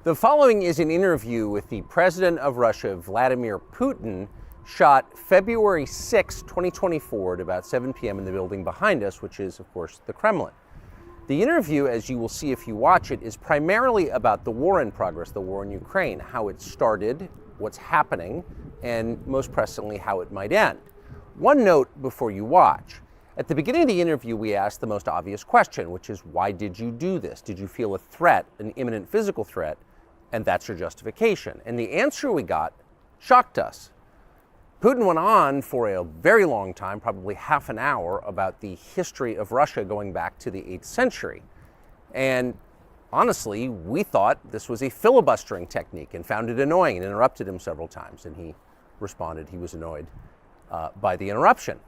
The following is an interview with the president of Russia, Vladimir Putin, shot February 6, 2024 at about 7 p.m. in the building behind us, which is, of course, the Kremlin. The interview, as you will see if you watch it, is primarily about the war in progress, the war in Ukraine, how it started, what's happening, and most pressingly, how it might end. One note before you watch. At the beginning of the interview, we asked the most obvious question, which is, why did you do this? Did you feel a threat, an imminent physical threat? And that's your justification. And the answer we got shocked us. Putin went on for a very long time, probably half an hour, about the history of Russia going back to the 8th century. And honestly, we thought this was a filibustering technique and found it annoying and interrupted him several times. And he responded he was annoyed by the interruption.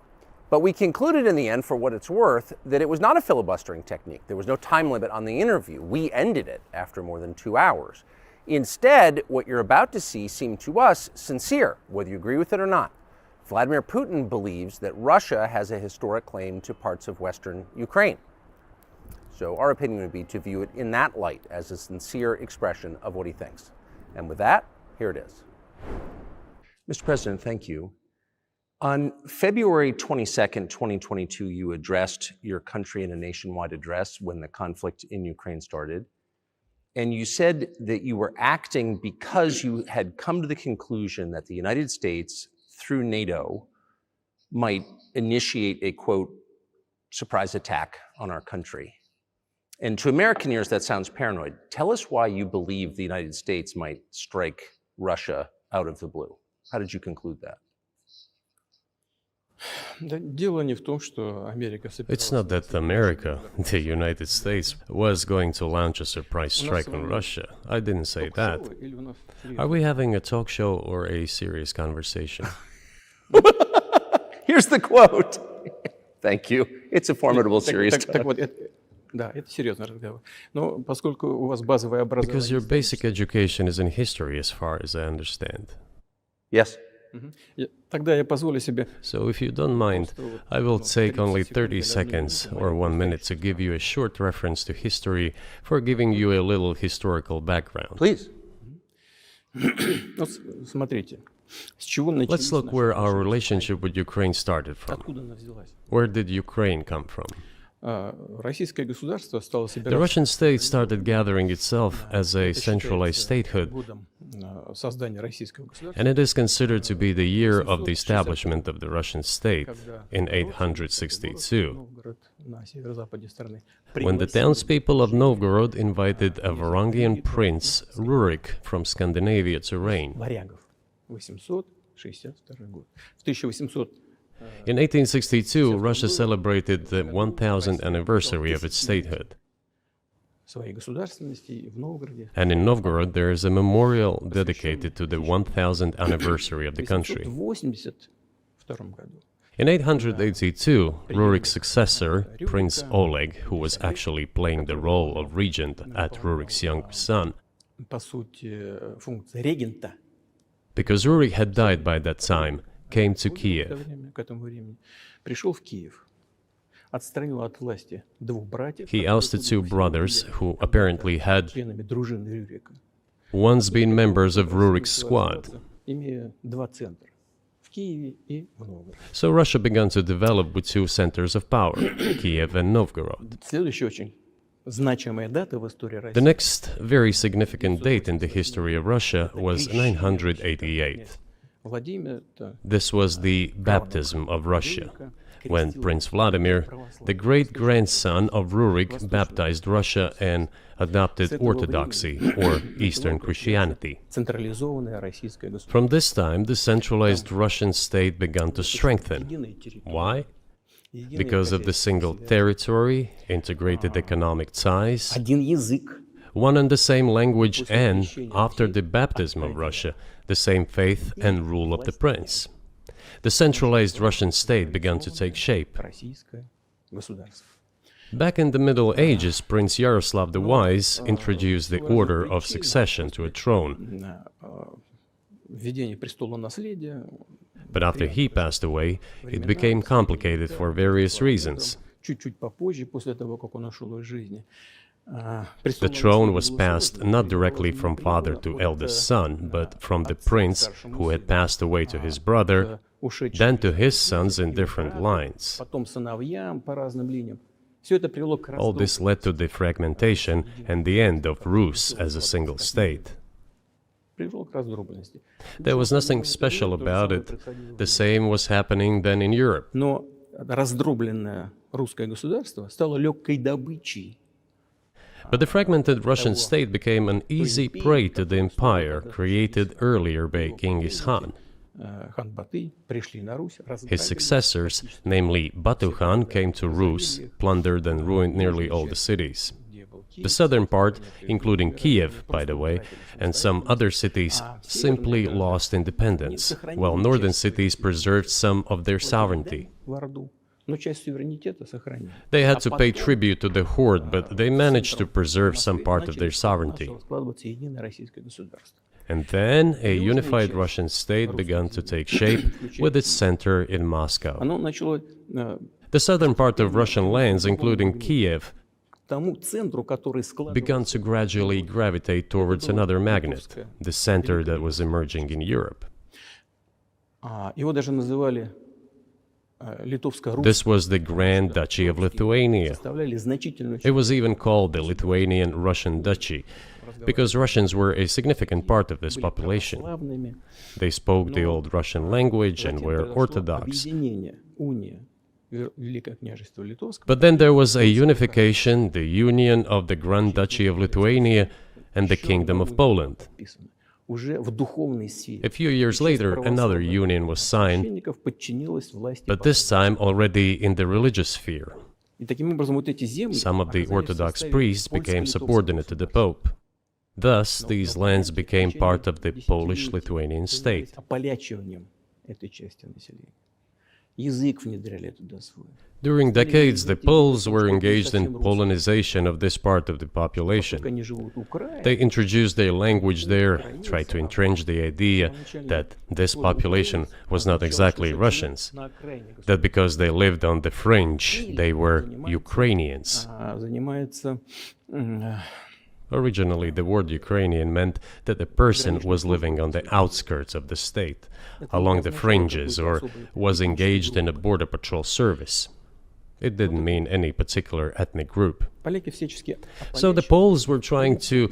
But we concluded in the end, for what it's worth, that it was not a filibustering technique. There was no time limit on the interview. We ended it after more than 2 hours. Instead, what you're about to see seemed to us sincere, whether you agree with it or not. Vladimir Putin believes that Russia has a historic claim to parts of Western Ukraine. So our opinion would be to view it in that light, as a sincere expression of what he thinks. And with that, here it is. Mr. President, thank you. On February 22nd, 2022, you addressed your country in a nationwide address when the conflict in Ukraine started. And you said that you were acting because you had come to the conclusion that the United States, through NATO, might initiate a, quote, surprise attack on our country. And to American ears, that sounds paranoid. Tell us why you believe the United States might strike Russia out of the blue. How did you conclude that? It's not that America, the United States, was going to launch a surprise strike on Russia. I didn't say that. Are we having a talk show or a serious conversation? Here's the quote. Thank you. It's a formidable, serious talk. Because your basic education is in history, as far as I understand. Yes. So if you don't mind, I will take only 30 seconds or 1 minute to give you a short reference to history for giving you a little historical background. Please. Let's look where our relationship with Ukraine started from. Where did Ukraine come from? The Russian state started gathering itself as a centralized statehood, and it is considered to be the year of the establishment of the Russian state in 862, when the townspeople of Novgorod invited a Varangian prince, Rurik, from Scandinavia to reign. In 1862, Russia celebrated the 1000th anniversary of its statehood. And in Novgorod, there is a memorial dedicated to the 1000th anniversary of the country. In 882, Rurik's successor, Prince Oleg, who was actually playing the role of regent at Rurik's young son, because Rurik had died by that time, came to Kiev. He ousted 2 brothers who apparently had once been members of Rurik's squad. So Russia began to develop with 2 centers of power, Kiev and Novgorod. The next very significant date in the history of Russia was 988. This was the baptism of Russia, when Prince Vladimir, the great-grandson of Rurik, baptized Russia and adopted Orthodoxy, or Eastern Christianity. From this time, the centralized Russian state began to strengthen. Why? Because of the single territory, integrated economic ties, one and the same language, and, after the baptism of Russia, the same faith and rule of the prince. The centralized Russian state began to take shape. Back in the Middle Ages, Prince Yaroslav the Wise introduced the order of succession to a throne. But after he passed away, it became complicated for various reasons. The throne was passed not directly from father to eldest son, but from the prince who had passed away to his brother, then to his sons in different lines. All this led to the fragmentation and the end of Rus as a single state. There was nothing special about it. The same was happening then in Europe. But the fragmented Russian state became an easy prey to the empire created earlier by Genghis Khan. His successors, namely Batu Khan, came to Rus, plundered and ruined nearly all the cities. The southern part, including Kiev, by the way, and some other cities, simply lost independence, while northern cities preserved some of their sovereignty. They had to pay tribute to the horde, but they managed to preserve some part of their sovereignty. And then a unified Russian state began to take shape with its center in Moscow. The southern part of Russian lands, including Kiev, began to gradually gravitate towards another magnet, the center that was emerging in Europe. This was the Grand Duchy of Lithuania. It was even called the Lithuanian-Russian Duchy, because Russians were a significant part of this population. They spoke the old Russian language and were Orthodox. But then there was a unification, the union of the Grand Duchy of Lithuania and the Kingdom of Poland. A few years later, another union was signed, but this time already in the religious sphere. Some of the Orthodox priests became subordinate to the Pope. Thus, these lands became part of the Polish-Lithuanian state. During decades, the Poles were engaged in Polonization of this part of the population. They introduced their language there, tried to entrench the idea that this population was not exactly Russians, that because they lived on the fringe, they were Ukrainians. Originally, the word Ukrainian meant that a person was living on the outskirts of the state, along the fringes, or was engaged in a border patrol service. It didn't mean any particular ethnic group. So the Poles were trying to,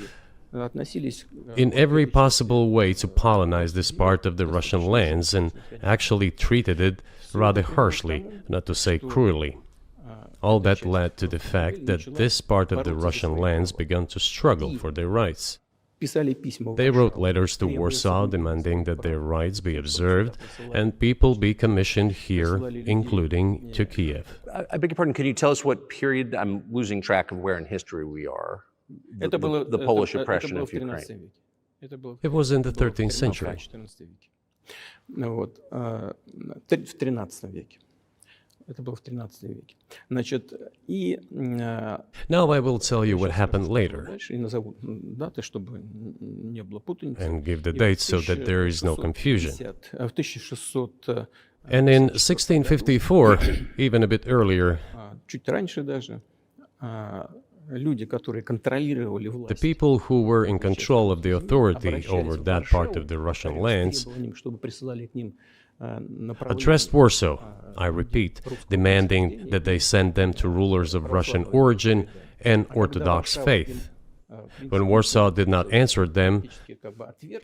in every possible way, to colonize this part of the Russian lands, and actually treated it rather harshly, not to say cruelly. All that led to the fact that this part of the Russian lands began to struggle for their rights. They wrote letters to Warsaw demanding that their rights be observed and people be commissioned here, including to Kiev. I beg your pardon, can you tell us what period, I'm losing track of where in history we are, the Polish oppression of Ukraine? It was in the 13th century. Now I will tell you what happened later and give the dates so that there is no confusion. And in 1654, even a bit earlier, the people who were in control of the authority over that part of the Russian lands addressed Warsaw, I repeat, demanding that they send them to rulers of Russian origin and Orthodox faith. When Warsaw did not answer them,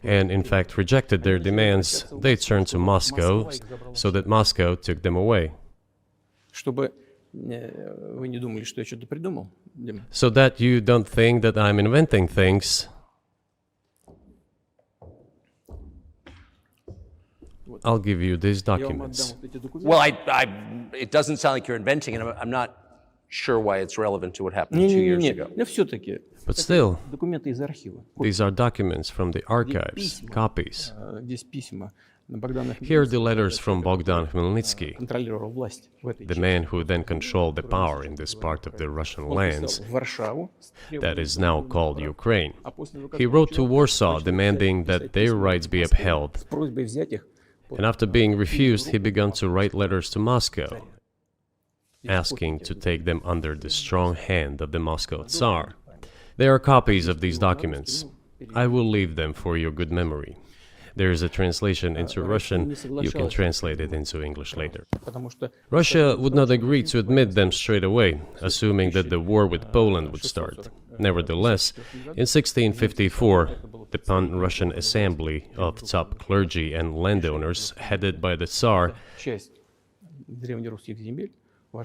and in fact rejected their demands, they turned to Moscow, so that Moscow took them away. So that you don't think that I'm inventing things, I'll give you these documents. Well, it doesn't sound like you're inventing it. I'm not sure why it's relevant to what happened 2 years ago. But still, these are documents from the archives, copies. Here are the letters from Bogdan Khmelnytsky, the man who then controlled the power in this part of the Russian lands that is now called Ukraine. He wrote to Warsaw demanding that their rights be upheld. And after being refused, he began to write letters to Moscow, asking to take them under the strong hand of the Moscow Tsar. There are copies of these documents. I will leave them for your good memory. There is a translation into Russian. You can translate it into English later. Russia would not agree to admit them straight away, assuming that the war with Poland would start. Nevertheless, in 1654, the Pan-Russian Assembly of top clergy and landowners, headed by the Tsar,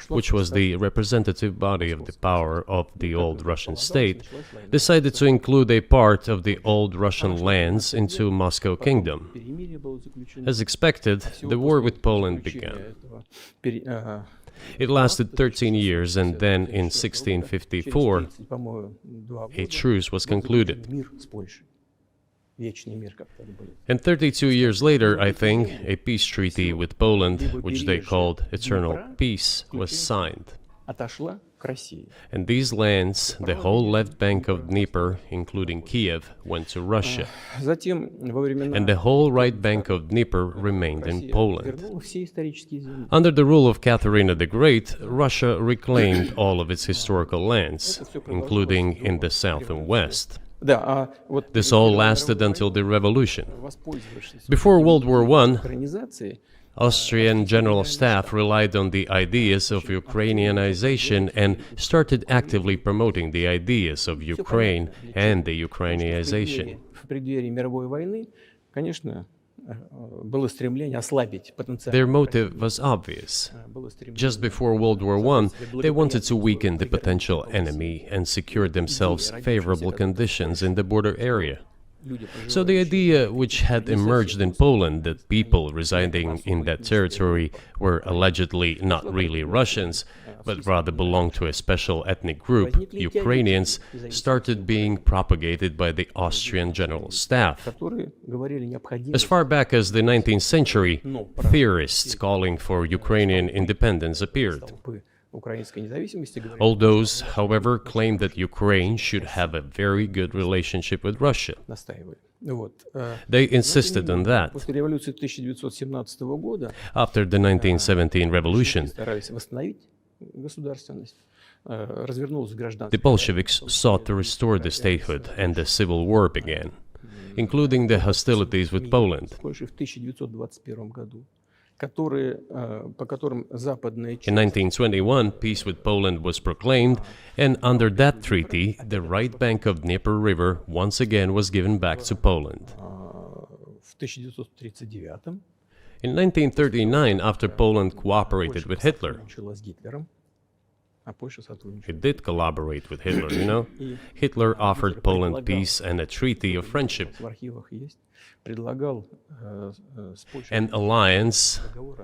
which was the representative body of the power of the old Russian state, decided to include a part of the old Russian lands into Moscow Kingdom. As expected, the war with Poland began. It lasted 13 years, and then in 1654, a truce was concluded. And 32 years later, I think, a peace treaty with Poland, which they called Eternal Peace, was signed. And these lands, the whole left bank of Dnieper, including Kiev, went to Russia. And the whole right bank of Dnieper remained in Poland. Under the rule of Catherine the Great, Russia reclaimed all of its historical lands, including in the south and west. This all lasted until the revolution. Before World War I, Austrian General Staff relied on the ideas of Ukrainianization and started actively promoting the ideas of Ukraine and the Ukrainianization. Their motive was obvious. Just before World War I, they wanted to weaken the potential enemy and secure themselves favorable conditions in the border area. So the idea which had emerged in Poland that people residing in that territory were allegedly not really Russians, but rather belonged to a special ethnic group, Ukrainians, started being propagated by the Austrian General Staff. As far back as the 19th century, theorists calling for Ukrainian independence appeared. All those, however, claimed that Ukraine should have a very good relationship with Russia. They insisted on that. After the 1917 revolution, the Bolsheviks sought to restore the statehood, and the civil war began, including the hostilities with Poland. In 1921, peace with Poland was proclaimed, and under that treaty, the right bank of Dnieper River once again was given back to Poland. In 1939, after Poland cooperated with Hitler, it did collaborate with Hitler, you know? Hitler offered Poland peace and a treaty of friendship. An alliance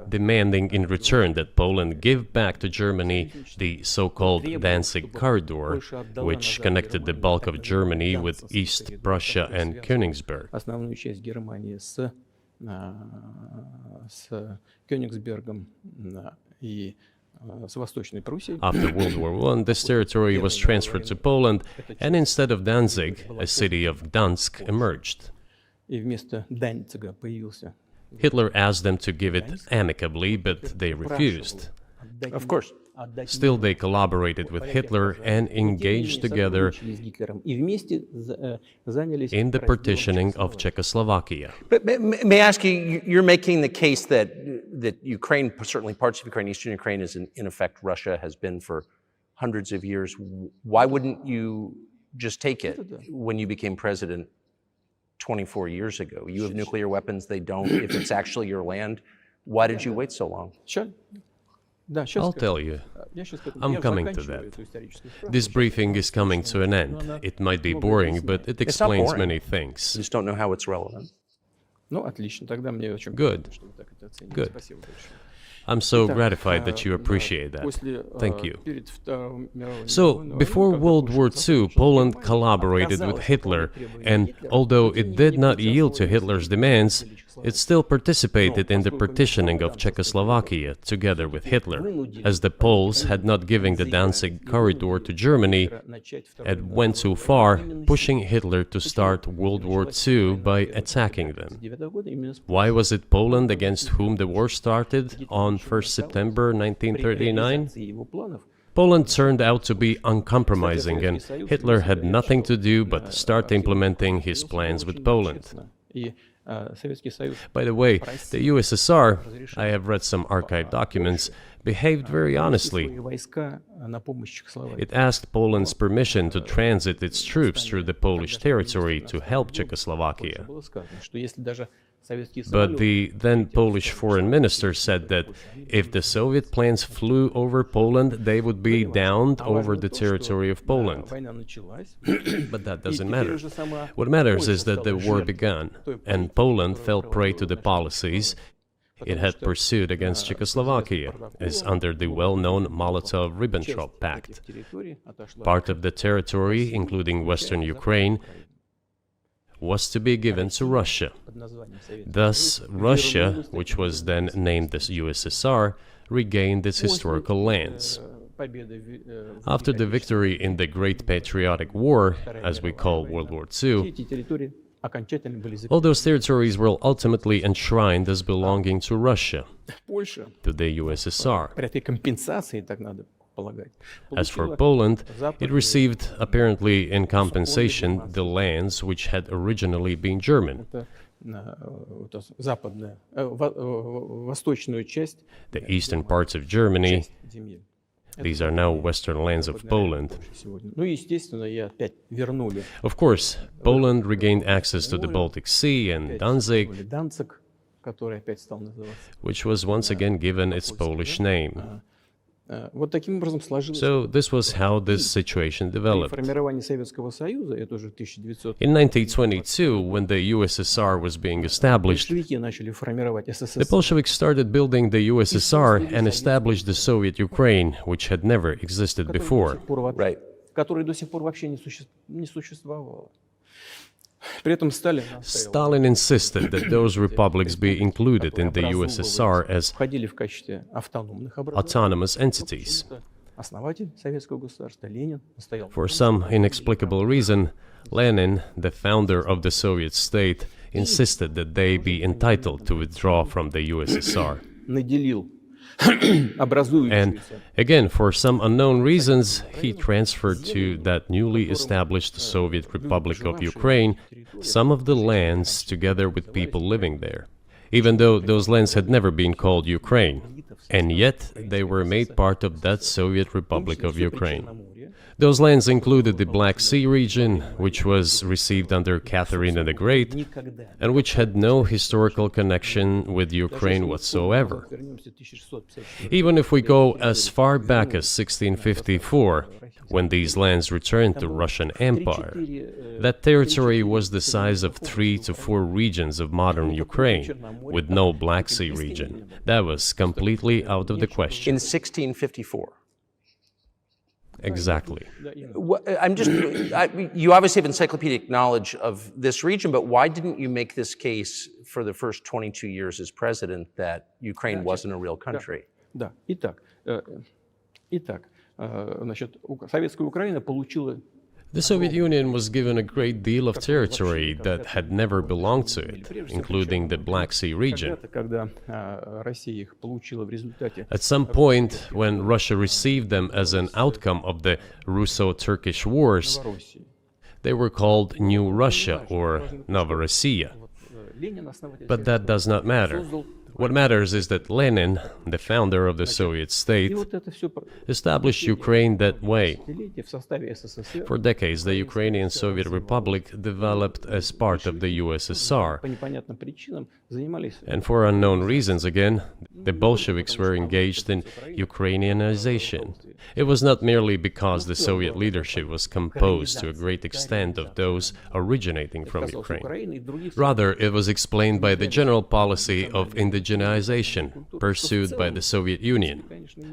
demanding in return that Poland give back to Germany the so-called Danzig corridor, which connected the bulk of Germany with East Prussia and Königsberg. After World War I, this territory was transferred to Poland, and instead of Danzig, a city of Gdansk emerged. Hitler asked them to give it amicably, but they refused. Of course. Still, they collaborated with Hitler and engaged together in the partitioning of Czechoslovakia. But may I ask you, you're making the case that Ukraine, certainly parts of Ukraine, Eastern Ukraine, is in effect Russia, has been for hundreds of years. Why wouldn't you just take it when you became president 24 years ago? You have nuclear weapons, they don't. If it's actually your land, why did you wait so long? I'll tell you. I'm coming to that. This briefing is coming to an end. It might be boring, but it explains many things. I just don't know how it's relevant. Good. Good. I'm so gratified that you appreciate that. Thank you. So, before World War II, Poland collaborated with Hitler, and although it did not yield to Hitler's demands, it still participated in the partitioning of Czechoslovakia together with Hitler, as the Poles had not given the Danzig corridor to Germany and went too far, pushing Hitler to start World War II by attacking them. Why was it Poland against whom the war started on 1st September 1939? Poland turned out to be uncompromising, and Hitler had nothing to do but start implementing his plans with Poland. By the way, the USSR, I have read some archive documents, behaved very honestly. It asked Poland's permission to transit its troops through the Polish territory to help Czechoslovakia. But the then Polish foreign minister said that if the Soviet planes flew over Poland, they would be downed over the territory of Poland. But that doesn't matter. What matters is that the war began, and Poland fell prey to the policies it had pursued against Czechoslovakia, as under the well-known Molotov-Ribbentrop Pact. Part of the territory, including western Ukraine, was to be given to Russia. Thus, Russia, which was then named the USSR, regained its historical lands. After the victory in the Great Patriotic War, as we call World War II, all those territories were ultimately enshrined as belonging to Russia, to the USSR. As for Poland, it received, apparently in compensation, the lands which had originally been German. The eastern parts of Germany, these are now western lands of Poland. Of course, Poland regained access to the Baltic Sea and Danzig, which was once again given its Polish name. So this was how this situation developed. In 1922, when the USSR was being established, the Bolsheviks started building the USSR and established the Soviet Ukraine, which had never existed before. Right. Stalin insisted that those republics be included in the USSR as autonomous entities. For some inexplicable reason, Lenin, the founder of the Soviet state, insisted that they be entitled to withdraw from the USSR. And again, for some unknown reasons, he transferred to that newly established Soviet Republic of Ukraine some of the lands together with people living there, even though those lands had never been called Ukraine, and yet they were made part of that Soviet Republic of Ukraine. Those lands included the Black Sea region, which was received under Catherine the Great, and which had no historical connection with Ukraine whatsoever. Even if we go as far back as 1654, when these lands returned to Russian Empire, that territory was the size of 3 to 4 regions of modern Ukraine, with no Black Sea region. That was completely out of the question. In 1654. Exactly. You obviously have encyclopedic knowledge of this region, but why didn't you make this case for the first 22 years as president that Ukraine wasn't a real country? The Soviet Union was given a great deal of territory that had never belonged to it, including the Black Sea region. At some point, when Russia received them as an outcome of the Russo-Turkish Wars, they were called New Russia or Novorossiya. But that does not matter. What matters is that Lenin, the founder of the Soviet state, established Ukraine that way. For decades, the Ukrainian Soviet Republic developed as part of the USSR. And for unknown reasons, again, the Bolsheviks were engaged in Ukrainianization. It was not merely because the Soviet leadership was composed to a great extent of those originating from Ukraine. Rather, it was explained by the general policy of indigenization pursued by the Soviet Union.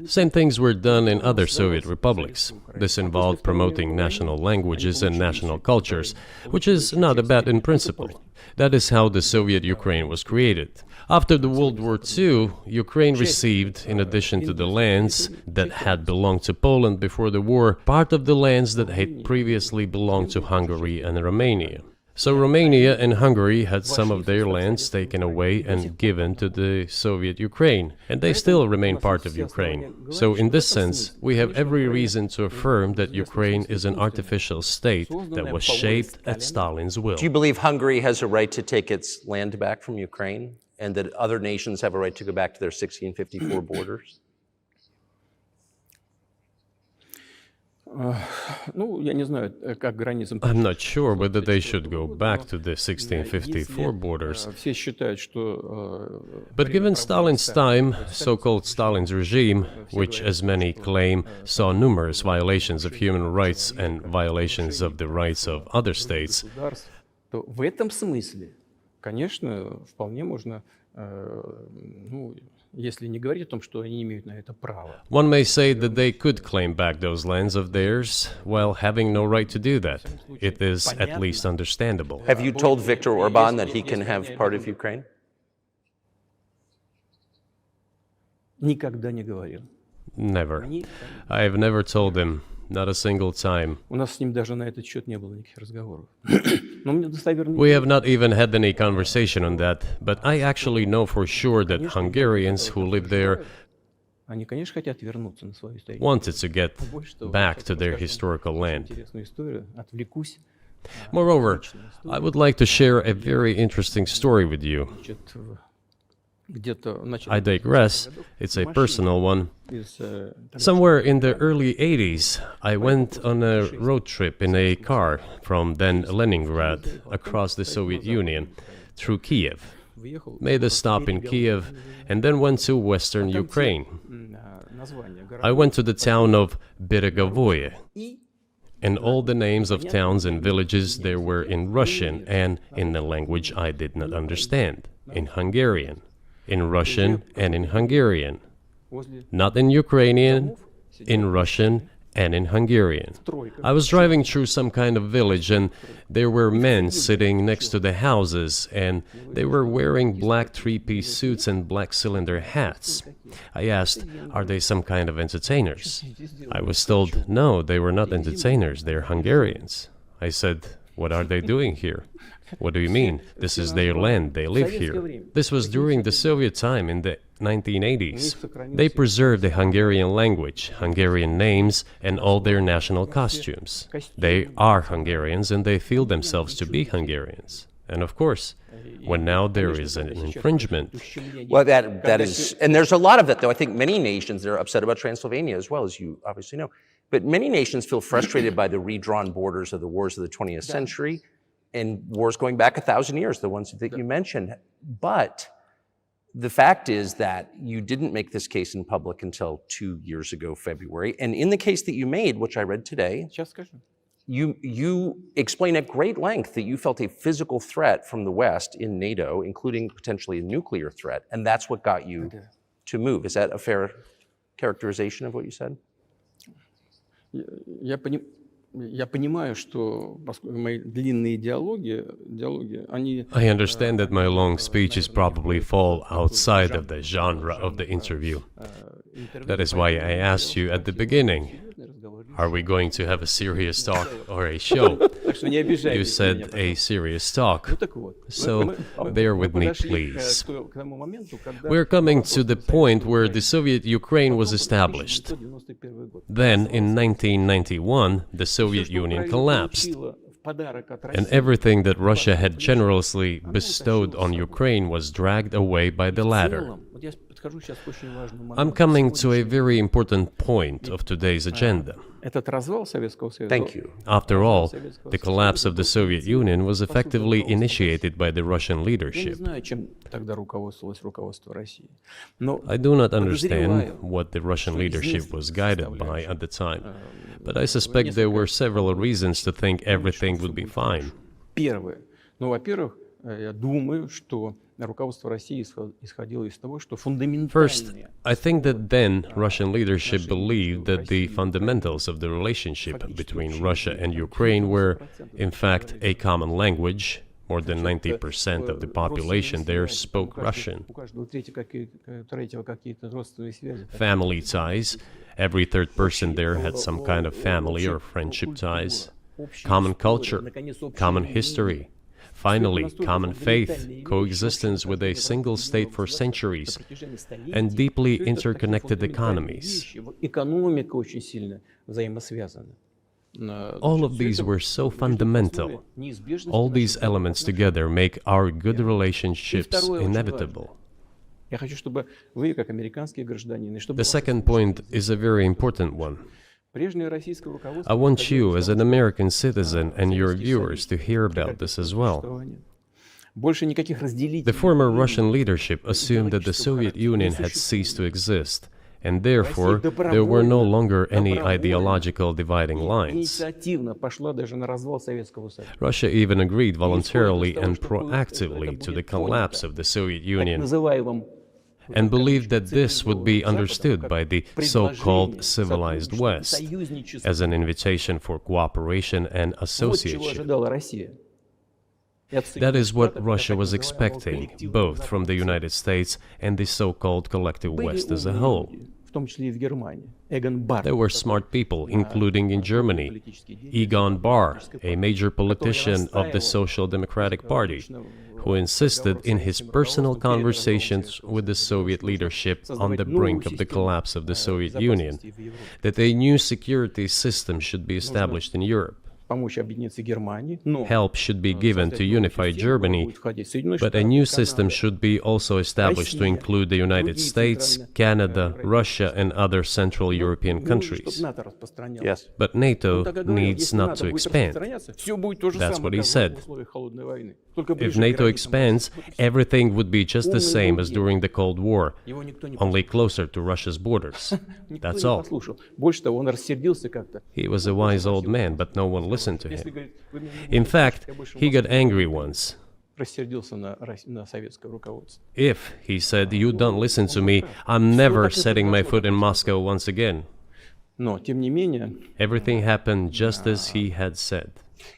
Same things were done in other Soviet republics. This involved promoting national languages and national cultures, which is not bad in principle. That is how the Soviet Ukraine was created. After the World War II, Ukraine received, in addition to the lands that had belonged to Poland before the war, part of the lands that had previously belonged to Hungary and Romania. So Romania and Hungary had some of their lands taken away and given to the Soviet Ukraine, and they still remain part of Ukraine. So in this sense, we have every reason to affirm that Ukraine is an artificial state that was shaped at Stalin's will. Do you believe Hungary has a right to take its land back from Ukraine, and that other nations have a right to go back to their 1654 borders? I'm not sure whether they should go back to the 1654 borders. But given Stalin's time, so-called Stalin's regime, which, as many claim, saw numerous violations of human rights and violations of the rights of other states, в этом смысле, конечно, вполне можно, если не говорить о том, что они имеют на это право. One may say that they could claim back those lands of theirs while having no right to do that. It is at least understandable. Have you told Viktor Orban that he can have part of Ukraine? Никогда не говорил. Never. I have never told him, not a single time. У нас с ним даже на этот счет не было никаких разговоров. We have not even had any conversation on that, but I actually know for sure that Hungarians who live there Они, конечно, хотят вернуться на свою историю. wanted to get back to their historical land. Интересную историю, отвлекусь. Moreover, I would like to share a very interesting story with you. I digress, it's a personal one. Somewhere in the early 80s, I went on a road trip in a car from then Leningrad across the Soviet Union through Kiev. Made a stop in Kiev and then went to western Ukraine. I went to the town of Beregovoye, and all the names of towns and villages there were in Russian and in a language I did not understand, in Hungarian. In Russian and in Hungarian. Not in Ukrainian, in Russian and in Hungarian. I was driving through some kind of village and there were men sitting next to the houses and they were wearing black three-piece suits and black cylinder hats. I asked, are they some kind of entertainers? I was told, no, they were not entertainers, they're Hungarians. I said, what are they doing here? What do you mean? This is their land, they live here. This was during the Soviet time in the 1980s. They preserved the Hungarian language, Hungarian names, and all their national costumes. They are Hungarians and they feel themselves to be Hungarians. And of course, when now there is an infringement. Well, that is, and there's a lot of that, though. I think many nations are upset about Transylvania as well, as you obviously know. But many nations feel frustrated by the redrawn borders of the wars of the 20th century. And wars going back 1,000 years, the ones that you mentioned. But the fact is that you didn't make this case in public until 2 years ago, February. And in the case that you made, which I read today, you explain at great length that you felt a physical threat from the West in NATO, including potentially a nuclear threat. And that's what got you to move. Is that a fair characterization of what you said? Я понимаю, что мои длинные диалоги, они... I understand that my long speeches probably fall outside of the genre of the interview. That is why I asked you at the beginning, are we going to have a serious talk or a show? You said a serious talk, so bear with me, please. We're coming to the point where the Soviet Ukraine was established. Then, in 1991, the Soviet Union collapsed, and everything that Russia had generously bestowed on Ukraine was dragged away by the latter. I'm coming to a very important point of today's agenda. Thank you. After all, the collapse of the Soviet Union was effectively initiated by the Russian leadership. I do not understand what the Russian leadership was guided by at the time, but I suspect there were several reasons to think everything would be fine. First, I think that then Russian leadership believed that the fundamentals of the relationship between Russia and Ukraine were, in fact, a common language. More than 90% of the population there spoke Russian. Family ties. Every third person there had some kind of family or friendship ties. Common culture, common history. Finally, common faith, coexistence with a single state for centuries, and deeply interconnected economies. Экономика очень сильно взаимосвязана. All of these were so fundamental. All these elements together make our good relationships inevitable. Я хочу, чтобы вы, как американские гражданины, чтобы The second point is a very important one. прежнее российское руководство I want you, as an American citizen, and your viewers to hear about this as well. больше никаких разделителей. The former Russian leadership assumed that the Soviet Union had ceased to exist, and therefore there were no longer any ideological dividing lines. Инициативно пошла даже на развал Советского Союза. Russia even agreed voluntarily and proactively to the collapse of the Soviet Union, Называемым and believed that this would be understood by the so-called civilized West as an invitation for cooperation and вот чего association. ожидала Россия. That is what Russia was expecting, both from the United States and the so-called collective West as a whole. В том числе и в Германии. Эгон Барр. There were smart people, including in Germany, Egon Bahr, a major politician of the Social Democratic Party, who insisted in his personal conversations with the Soviet leadership on the brink of the collapse of the Soviet Union that a new security system should be established in Europe. Помочь объединиться Германии, но Help should be given to unify Germany, but a new system should be also established to include the United States, Canada, Russia, and other Central European countries. НАТО распространялось. Yes. But NATO needs Если not НАТО to будет expand. распространяться, все будет то же That's самое, what he как said. в условиях холодной войны. Только If ближе к NATO границам. expands, everything would be just the same as during the Cold War, Его никто не only closer to Russia's borders. Никто That's не all. послушал. Больше того, он рассердился как-то. He was a wise old man, but no one listened to Если, him. говорит, вы меня не In слушаете, fact, я больше he вас got angry once. рассердился на советское руководство. If, he said, you don't listen to me, I'm never setting my foot in Moscow once again. Но, тем не менее, Everything happened just as he had said.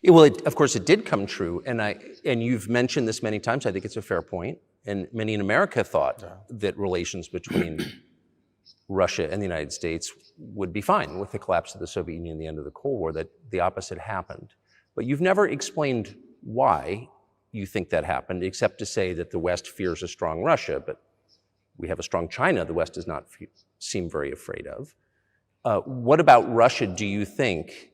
Well, of course, it did come true, and you've mentioned this many times. I think it's a fair point, and many in America thought that relations between Russia and the United States would be fine with the collapse of the Soviet Union and the end of the Cold War. That the opposite happened, but you've never explained why you think that happened, except to say that the West fears a strong Russia, but we have a strong China. The West does not seem very afraid of. What about Russia? Do you think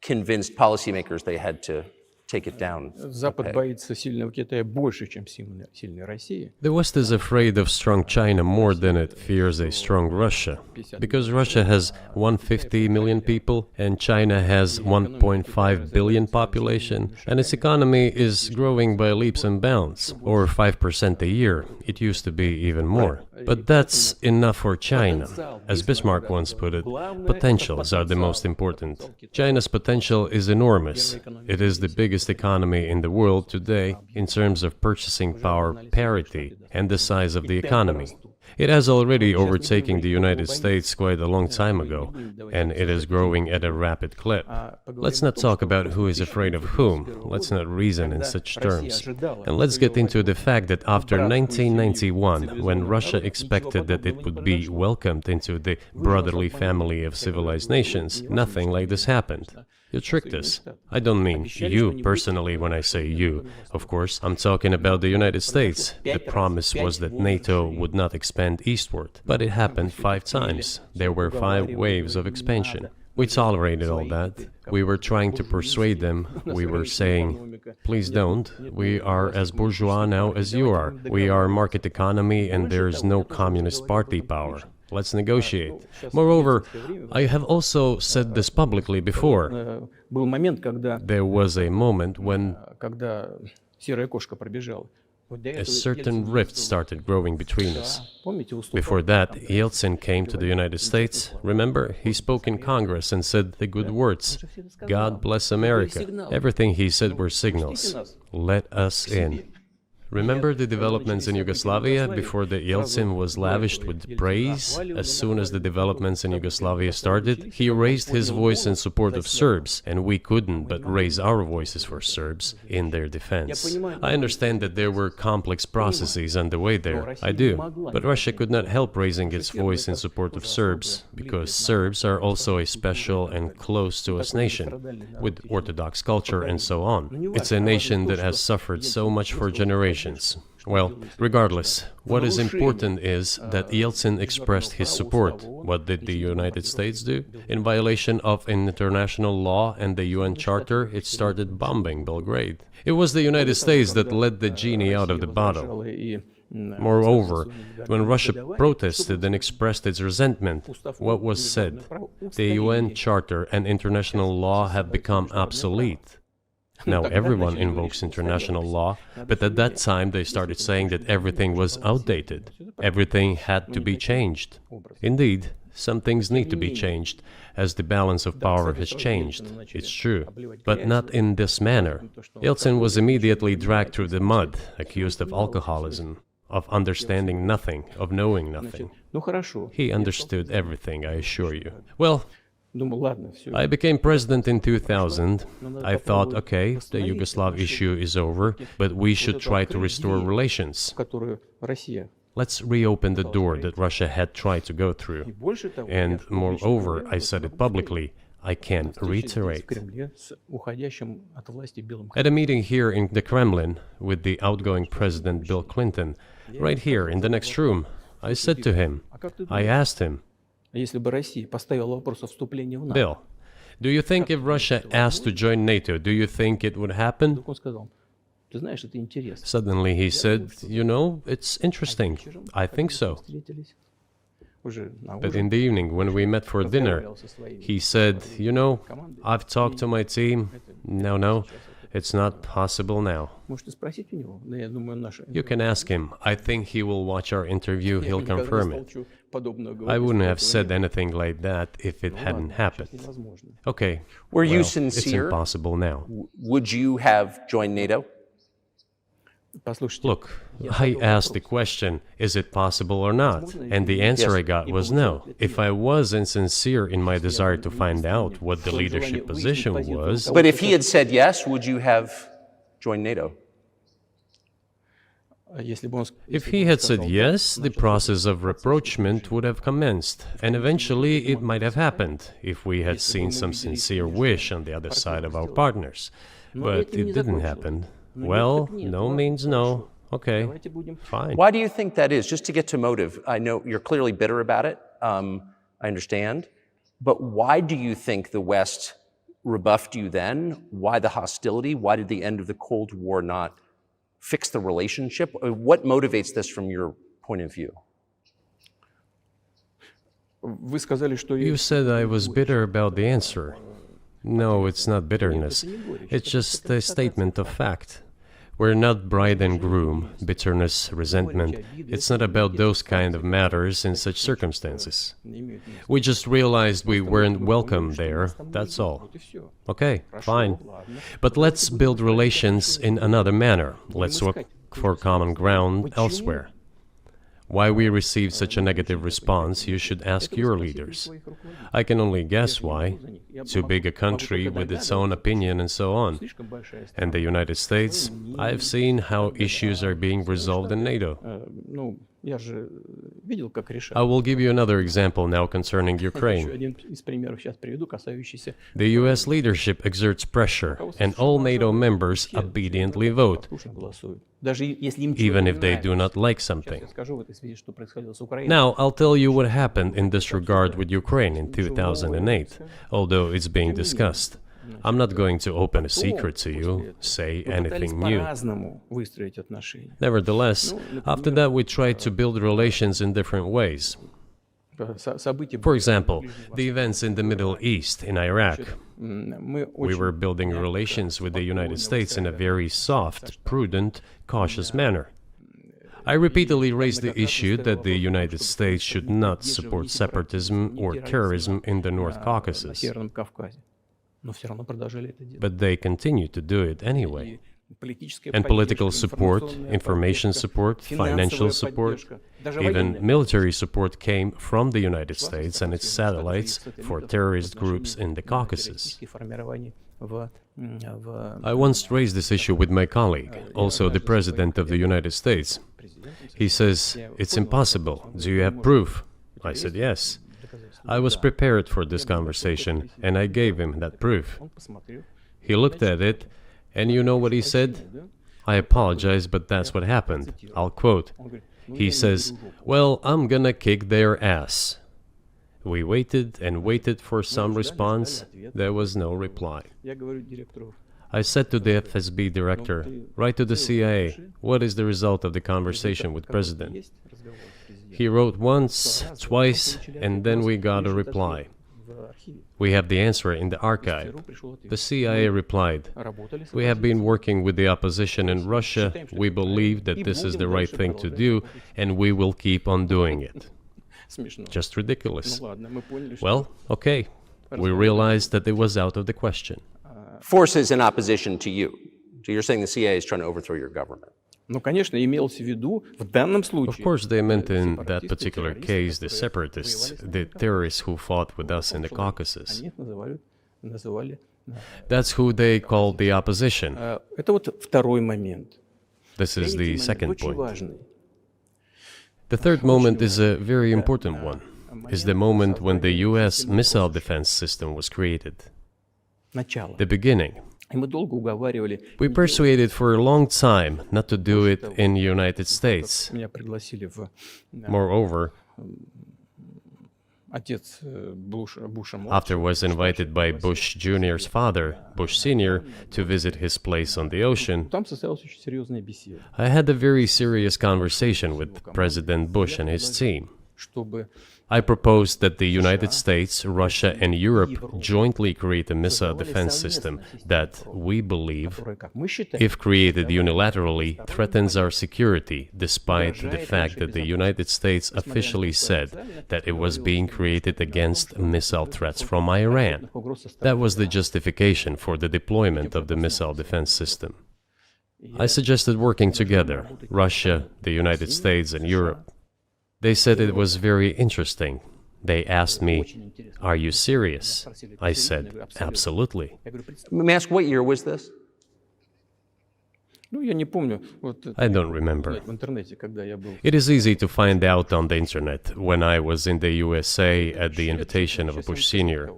convinced policymakers they had to take it down? Запад боится сильного Китая больше, чем сильной России. The West is afraid of strong China more than it fears a strong Russia, because Russia has 150 million people and China has 1.5 billion population, and its economy is growing by leaps and bounds, or 5% a year. It used to be even more. But that's enough for China. As Bismarck once put it, potentials are the most important. China's potential is enormous. It is the biggest economy in the world today in terms of purchasing power parity and the size of the economy. It has already overtaken the United States quite a long time ago, and it is growing at a rapid clip. Let's not talk about who is afraid of whom. Let's not reason in such terms. And let's get into the fact that after 1991, when Russia expected that it would be welcomed into the brotherly family of civilized nations, nothing like this happened. You tricked us. I don't mean you personally when I say you. Of course, I'm talking about the United States. The promise was that NATO would not expand eastward, but it happened 5 times. There were 5 waves of expansion. We tolerated all that. We were trying to persuade them. We were saying, please don't. We are as bourgeois now as you are. We are market economy and there is no communist party power. Let's negotiate. Moreover, I have also said this publicly before. Был момент, когда There was a moment when серая кошка пробежала. a certain rift started growing between us. Помните, уступал? Before that, Yeltsin came to the United States. Remember, he spoke in Congress and said the good words, God bless America. Everything he said were signals. Let us in. Remember the developments in Yugoslavia before the Yeltsin was lavished with praise? As soon as the developments in Yugoslavia started, he raised his voice in support of Serbs, and we couldn't but raise our voices for Serbs in their defense. I understand that there were complex processes underway there, I do, but Russia could not help raising its voice in support of Serbs, because Serbs are also a special and close to us nation, with Orthodox culture and so on. It's a nation that has suffered so much for generations. Well, regardless, what is important is that Yeltsin expressed his support. What did the United States do? In violation of international law and the UN Charter, it started bombing Belgrade. It was the United States that let the genie out of the bottle. Moreover, when Russia protested and expressed its resentment, what was said? The UN Charter and international law have become obsolete. Now everyone invokes international law, but at that time they started saying that everything was outdated. Everything had to be changed. Indeed, some things need to be changed, as the balance of power has changed. It's true, but not in this manner. Yeltsin was immediately dragged through the mud, accused of alcoholism, of understanding nothing, of knowing nothing. He understood everything, I assure you. Well, I became president in 2000. I thought, okay, the Yugoslav issue is over, but we should try to restore relations. Let's reopen the door that Russia had tried to go through. And moreover, I said it publicly, I can reiterate. At a meeting here in the Kremlin with the outgoing President Bill Clinton, right here in the next room, I said to him, I asked him, Bill, do you think if Russia asked to join NATO, do you think it would happen? Suddenly he said, you know, it's interesting. I think so. But in the evening, when we met for dinner, he said, you know, I've talked to my team. No, it's not possible now. You can ask him. I think he will watch our interview. He'll confirm it. I wouldn't have said anything like that if it hadn't happened. Okay. Were you sincere? It's impossible now. Would you have joined NATO? Look, I asked the question, is it possible or not? And the answer I got was no. If I was insincere in my desire to find out what the leadership position was... But if he had said yes, would you have joined NATO? If he had said yes, the process of rapprochement would have commenced, and eventually it might have happened, if we had seen some sincere wish on the other side of our partners. But it didn't happen. Well, no means no. Okay, fine. Why do you think that is? Just to get to motive, I know you're clearly bitter about it, I understand, but why do you think the West rebuffed you then? Why the hostility? Why did the end of the Cold War not fix the relationship? What motivates this from your point of view? You said I was bitter about the answer. No, it's not bitterness. It's just a statement of fact. We're not bride and groom, bitterness, resentment. It's not about those kind of matters in such circumstances. We just realized we weren't welcome there, that's all. Okay, fine. But let's build relations in another manner. Let's look for common ground elsewhere. Why we received such a negative response, you should ask your leaders. I can only guess why. Too big a country with its own opinion and so on. And the United States, I've seen how issues are being resolved in NATO. I will give you another example now concerning Ukraine. The US leadership exerts pressure, and all NATO members obediently vote, even if they do not like something. Now, I'll tell you what happened in this regard with Ukraine in 2008, although it's being discussed. I'm not going to open a secret to you, say anything new. Nevertheless, after that we tried to build relations in different ways. For example, the events in the Middle East, in Iraq. We were building relations with the United States in a very soft, prudent, cautious manner. I repeatedly raised the issue that the United States should not support separatism or terrorism in the North Caucasus. But they continue to do it anyway. and political support, information support, financial support, even military support came from the United States and its satellites for terrorist groups in the Caucasus. I once raised this issue with my colleague, also the President of the United States. He says, "It's impossible. Do you have proof?" I said, "Yes." I was prepared for this conversation, and I gave him that proof. He looked at it, and you know what he said? "I apologize, but that's what happened." I'll quote. He says, "Well, I'm gonna kick their ass." We waited and waited for some response. There was no reply. I said to the FSB director, "Write to the CIA, what is the result of the conversation with President?" He wrote once, twice, and then we got a reply. We have the answer in the archive. The CIA replied, "We have been working with the opposition in Russia. We believe that this is the right thing to do, and we will keep on doing it." Just ridiculous. Well, okay. We realized that it was out of the question. Forces in opposition to you. So you're saying the CIA is trying to overthrow your government? Ну, конечно, имелось в виду в данном случае. Of course, they meant in that particular case the separatists, the terrorists who fought with us in the Caucasus. Они их называли. That's who they called the opposition. Это вот второй момент. This is the second Очень point. важный. The third moment is a very important one, is the moment when the US missile defense system was created. Начало. The beginning. И мы долго уговаривали. We persuaded for a long time not to do it in the United States. Меня пригласили в Moreover, отец Буша. after was invited by Bush Jr.'s father, Bush Sr., to visit his place on the ocean, Там состоялась очень серьезная беседа, I had a very serious conversation with President Bush and his team. чтобы I proposed that the United States, Russia, and Europe jointly create a missile defense system that, we believe, как мы считаем, if created unilaterally, threatens our security, despite the fact that the United States officially said that it was being created against missile threats from Iran. That was the justification for the deployment of the missile defense system. I suggested working together, Russia, the United States, and Europe. They said it was very interesting. They asked me, "Are you serious?" I said, "Absolutely." Let me ask, what year was this? ну, я не помню, вот I don't remember. в интернете, когда я был. It is easy to find out on the internet when I was in the USA at the invitation of Bush Sr.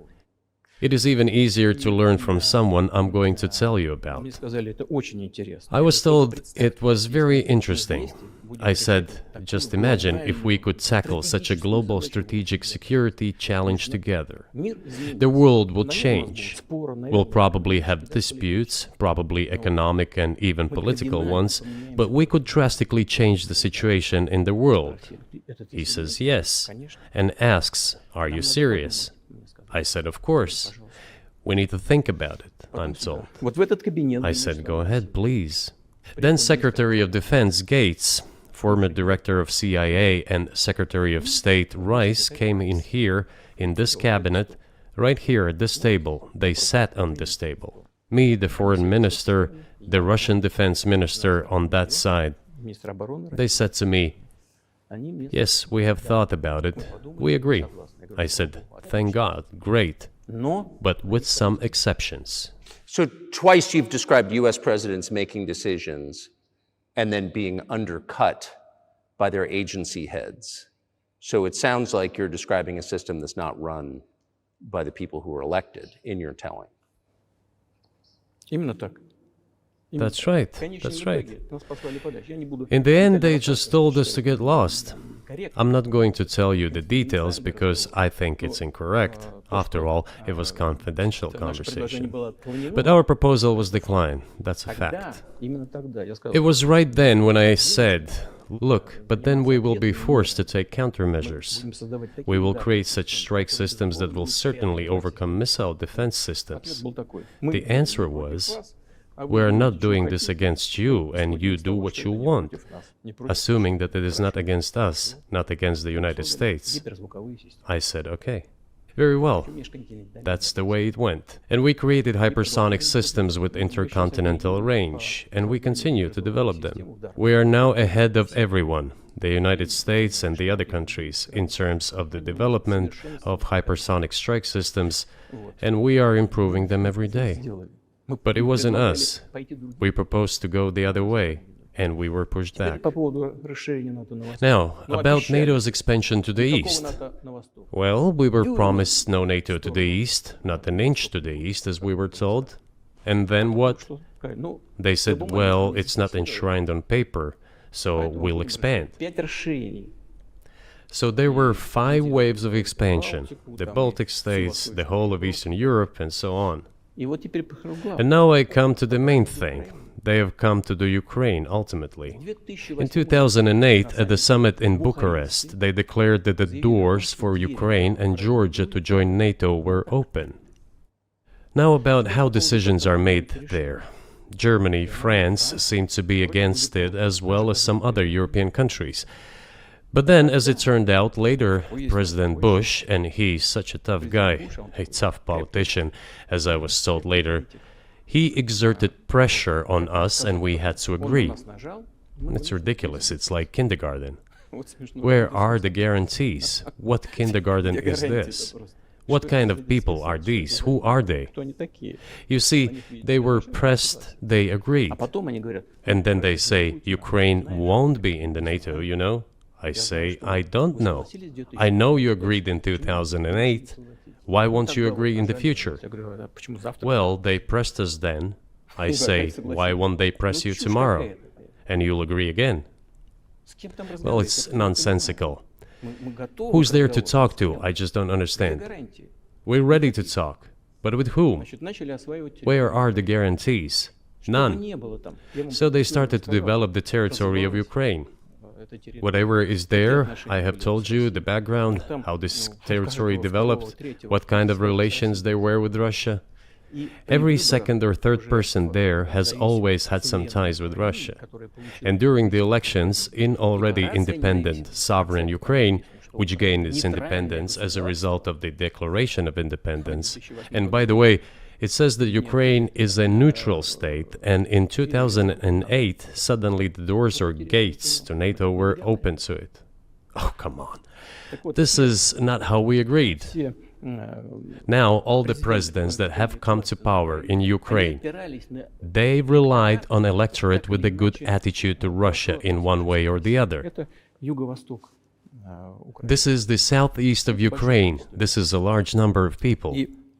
It is even easier to learn from someone I'm going to tell you about. Мне сказали, это очень интересно. I was told it was very interesting. I said, just imagine if we could tackle such a global strategic security challenge together. The world will change. We'll probably have disputes, probably economic and even political ones, but we could drastically change the situation in the world. He says yes, and asks, "Are you serious?" I said, "Of course. We need to think about it," I'm told. Вот в этот кабинет. I said, "Go ahead, please." Then Secretary of Defense Gates, former director of CIA, and Secretary of State Rice came in here, in this cabinet, right here at this table. They sat on this table. Me, the foreign minister, the Russian defense minister on that side. Министр обороны. They said to me, Они мне "Yes, we have thought about it. We agree." I said, "Thank God, great, Но but with some exceptions." So twice you've described U.S. presidents making decisions and then being undercut by their agency heads. So it sounds like you're describing a system that's not run by the people who were elected in your telling. именно так. That's right, В конечном that's right. итоге нас послали подальше. Я не буду. In the end, they just told us to get lost. I'm not going to tell you the details because I think it's incorrect. After all, it was confidential Наше предложение conversation. было отклонено. But our proposal was declined. That's a Да, fact. именно тогда я сказал. It was right then when I said, "Look, but then we will be forced to take countermeasures. Будем создавать такие We will удары. create such strike systems that will certainly overcome missile defense systems." Ответ был такой. The answer was, "We are not doing this against you, and you do what you want," assuming that it is not against us, not against the United States. Гиперзвуковые системы. I said, "Okay." Very well. That's the way it went. And we created hypersonic systems with intercontinental range, and we continue to develop them. We are now ahead of everyone, the United States and the other countries, in terms of the development of hypersonic strike systems, and we are improving them every day. But it wasn't us. We proposed to go the other way, and we were pushed back. Now, about NATO's expansion to the east. Well, we were promised no NATO to the east, not an inch to the east, as we were told. And then what? They said, well, it's not enshrined on paper, so we'll expand. So there were 5 waves of expansion, the Baltic states, the whole of Eastern Europe, and so on. And now I come to the main thing. They have come to the Ukraine, ultimately. In 2008, at the summit in Bucharest, they declared that the doors for Ukraine and Georgia to join NATO were open. Now about how decisions are made there. Germany, France seem to be against it, as well as some other European countries. But then, as it turned out later, President Bush, and he's such a tough guy, a tough politician, as I was told later, he exerted pressure on us and we had to agree. It's ridiculous, it's like kindergarten. Where are the guarantees? What kindergarten is this? What kind of people are these? Who are they? You see, they were pressed, they agreed. And then they say, Ukraine won't be in the NATO, you know? I say, I don't know. I know you agreed in 2008. Why won't you agree in the future? Well, they pressed us then. I say, why won't they press you tomorrow? And you'll agree again. Well, it's nonsensical. Who's there to talk to? I just don't understand. We're ready to talk. But with whom? Where are the guarantees? None. So they started to develop the territory of Ukraine. Whatever is there, I have told you the background, how this territory developed, what kind of relations there were with Russia. Every second or third person there has always had some ties with Russia. And during the elections, in already independent, sovereign Ukraine, which gained its independence as a result of the Declaration of Independence, and by the way, it says that Ukraine is a neutral state, and in 2008, suddenly the doors or gates to NATO were open to it. Oh, come on. This is not how we agreed. Now, all the presidents that have come to power in Ukraine, they relied on electorate with a good attitude to Russia in one way or the other. This is the southeast of Ukraine. This is a large number of people.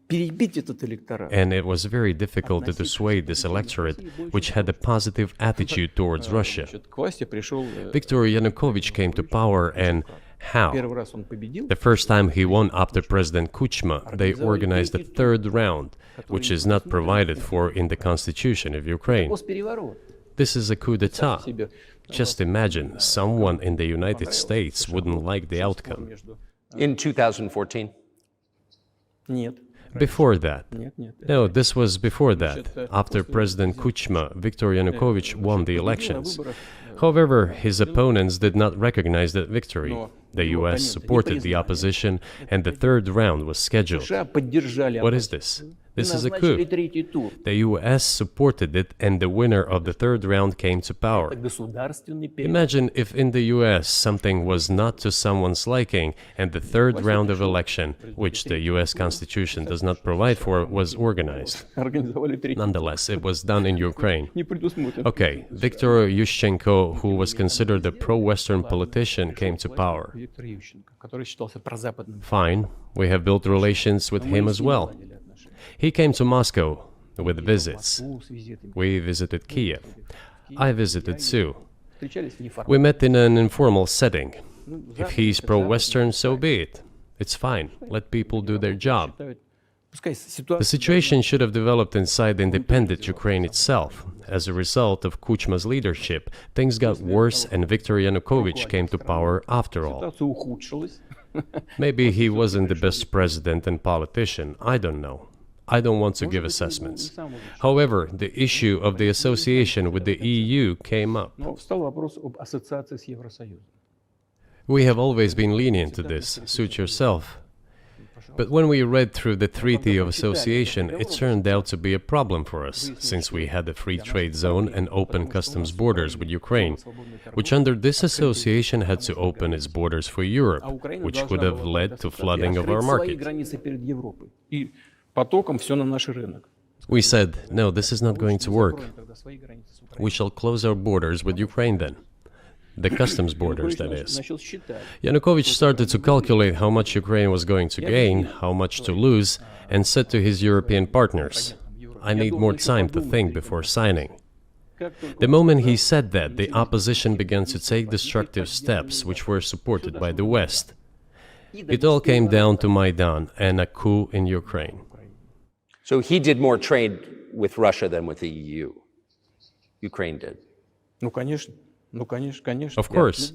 And it was very difficult to dissuade this electorate, which had a positive attitude towards Russia. Viktor Yanukovych came to power, and how? The first time he won after President Kuchma, they organized a third round, which is not provided for in the constitution of Ukraine. This is a coup d'etat. Just imagine, someone in the United States wouldn't like the outcome. In 2014? Before that. No, this was before that. After President Kuchma, Viktor Yanukovych won the elections. However, his opponents did not recognize that victory. The US supported the opposition, and the third round was scheduled. What is this? This is a coup. The US supported it, and the winner of the third round came to power. Imagine if in the US something was not to someone's liking, and the third round of election, which the US Constitution does not provide for, was organized. Nonetheless, it was done in Ukraine. Okay, Viktor Yushchenko, who was considered a pro-Western politician, came to power. Fine, we have built relations with him as well. He came to Moscow with visits. We visited Kiev. I visited too. We met in an informal setting. If he's pro-Western, so be it. It's fine. Let people do their job. The situation should have developed inside the independent Ukraine itself. As a result of Kuchma's leadership, things got worse and Viktor Yanukovych came to power after all. Maybe he wasn't the best president and politician, I don't know. I don't want to give assessments. However, the issue of the association with the EU came up. We have always been lenient to this. Suit yourself. But when we read through the Treaty of Association, it turned out to be a problem for us, since we had a free trade zone and open customs borders with Ukraine, which under this association had to open its borders for Europe, which could have led to flooding of our market. We said, no, this is not going to work. We shall close our borders with Ukraine then. The customs borders, that is. Yanukovych started to calculate how much Ukraine was going to gain, how much to lose, and said to his European partners, I need more time to think before signing. The moment he said that, the opposition began to take destructive steps which were supported by the West. It all came down to Maidan and a coup in Ukraine. So he did more trade with Russia than with the EU. Ukraine did. Of course.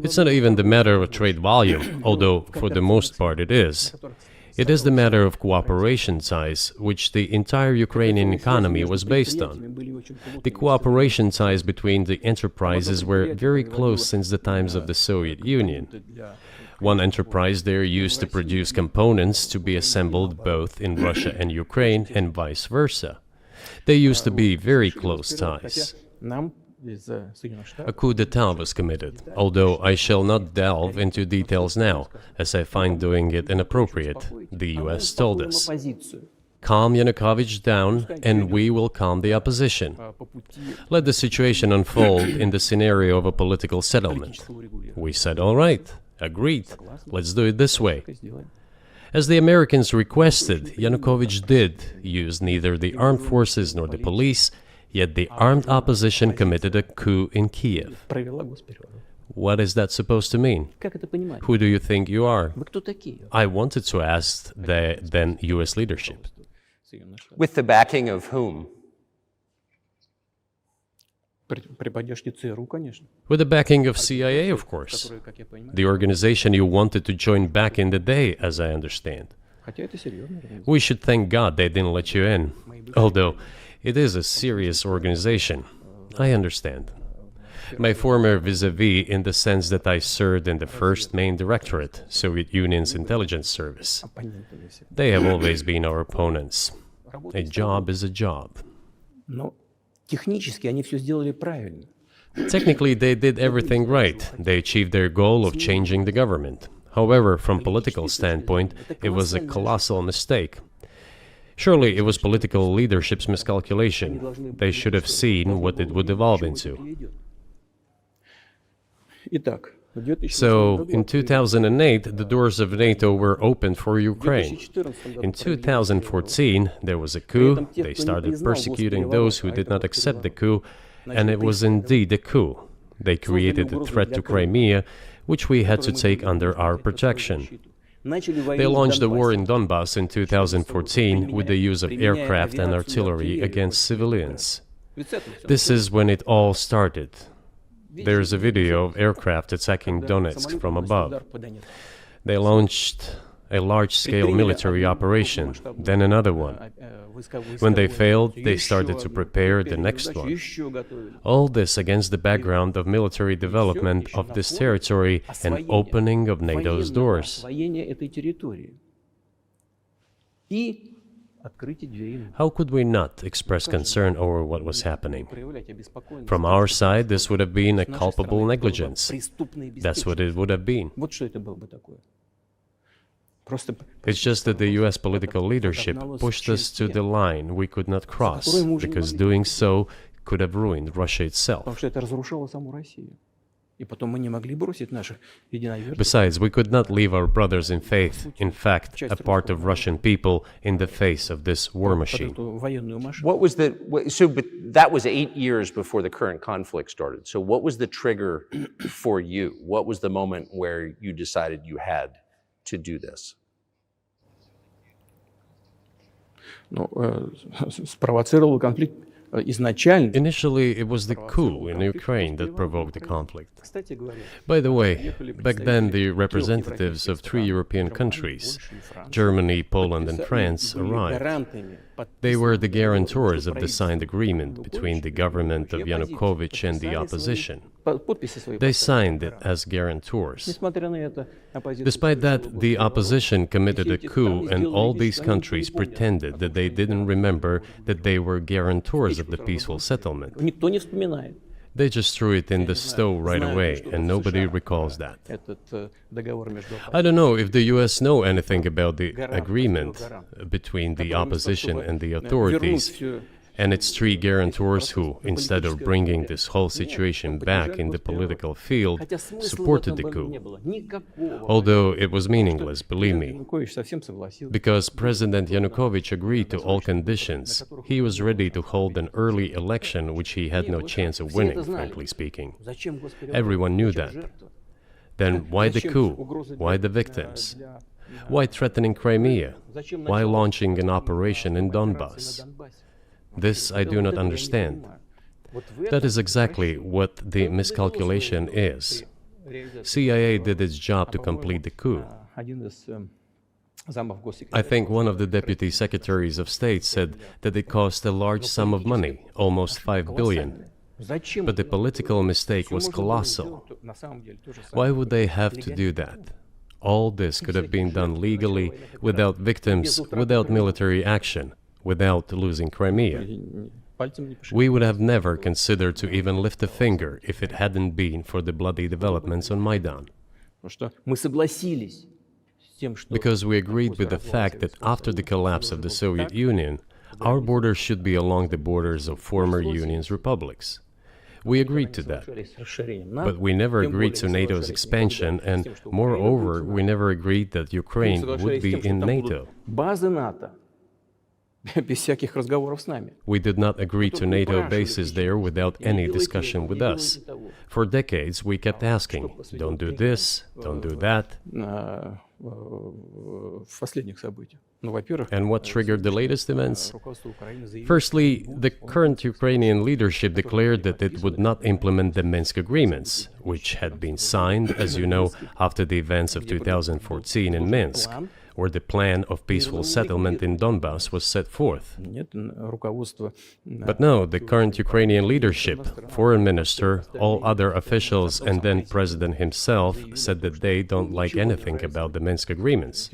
It's not even the matter of trade volume, although for the most part it is. It is the matter of cooperation ties, which the entire Ukrainian economy was based on. The cooperation ties between the enterprises were very close since the times of the Soviet Union. One enterprise there used to produce components to be assembled both in Russia and Ukraine and vice versa. They used to be very close ties. A coup d'etat was committed, although I shall not delve into details now, as I find doing it inappropriate, the US told us. Calm Yanukovych down, and we will calm the opposition. Let the situation unfold in the scenario of a political settlement. We said, all right, agreed, let's do it this way. As the Americans requested, Yanukovych did use neither the armed forces nor the police, yet the armed opposition committed a coup in Kiev. What is that supposed to mean? Who do you think you are? I wanted to ask the then US leadership. With the backing of whom? With the backing of CIA, of course. The organization you wanted to join back in the day, as I understand. We should thank God they didn't let you in. Although, it is a serious organization. I understand. My former vis-a-vis in the sense that I served in the first main directorate, Soviet Union's intelligence service. They have always been our opponents. A job is a job. Technically, they did everything right. They achieved their goal of changing the government. However, from political standpoint, it was a colossal mistake. Surely it was political leadership's miscalculation. They should have seen what it would evolve into. So, in 2008, the doors of NATO were opened for Ukraine. In 2014, there was a coup. They started persecuting those who did not accept the coup, and it was indeed a coup. They created a threat to Crimea, which we had to take under our protection. They launched the war in Donbass in 2014 with the use of aircraft and artillery against civilians. This is when it all started. There is a video of aircraft attacking Donetsk from above. They launched a large-scale military operation, then another one. When they failed, they started to prepare the next one. All this against the background of military development of this territory and opening of NATO's doors. How could we not express concern over what was happening? From our side, this would have been a culpable negligence. That's what it would have been. It's just that the US political leadership pushed us to the line we could not cross, because doing so could have ruined Russia itself. Besides, we could not leave our brothers in faith, in fact, a part of Russian people, in the face of this war machine. But that was 8 years before the current conflict started. So what was the trigger for you? What was the moment where you decided you had to do this? Спровоцировало конфликт изначально. Initially, it was the coup in Ukraine that provoked the conflict. By the way, back then the representatives of 3 European countries, Germany, Poland and France, arrived. They were the guarantors of the signed agreement between the government of Yanukovych and the opposition. They signed it as guarantors. Despite that, the opposition committed a coup, and all these countries pretended that they didn't remember that they were guarantors of the peaceful settlement. They just threw it in the stove right away, and nobody recalls that. I don't know if the US know anything about the agreement between the opposition and the authorities, and its three guarantors who, instead of bringing this whole situation back in the political field, supported the coup. Although it was meaningless, believe me, because President Yanukovych agreed to all conditions. He was ready to hold an early election, which he had no chance of winning, frankly speaking. Everyone knew that. Then why the coup? Why the victims? Why threatening Crimea? Why launching an operation in Donbass? This I do not understand. That is exactly what the miscalculation is. CIA did its job to complete the coup. I think one of the deputy secretaries of state said that it cost a large sum of money, almost 5 billion. But the political mistake was colossal. Why would they have to do that? All this could have been done legally, without victims, without military action, without losing Crimea. We would have never considered to even lift a finger if it hadn't been for the bloody developments on Maidan. Because we agreed with the fact that after the collapse of the Soviet Union, our borders should be along the borders of former Union's republics. We agreed to that. But we never agreed to NATO's expansion, and moreover, we never agreed that Ukraine would be in NATO. We did not agree to NATO bases there without any discussion with us. For decades, we kept asking, don't do this, don't do that. And what triggered the latest events? Firstly, the current Ukrainian leadership declared that it would not implement the Minsk agreements, which had been signed, as you know, after the events of 2014 in Minsk, where the plan of peaceful settlement in Donbass was set forth. But no, the current Ukrainian leadership, foreign minister, all other officials, and then president himself said that they don't like anything about the Minsk agreements.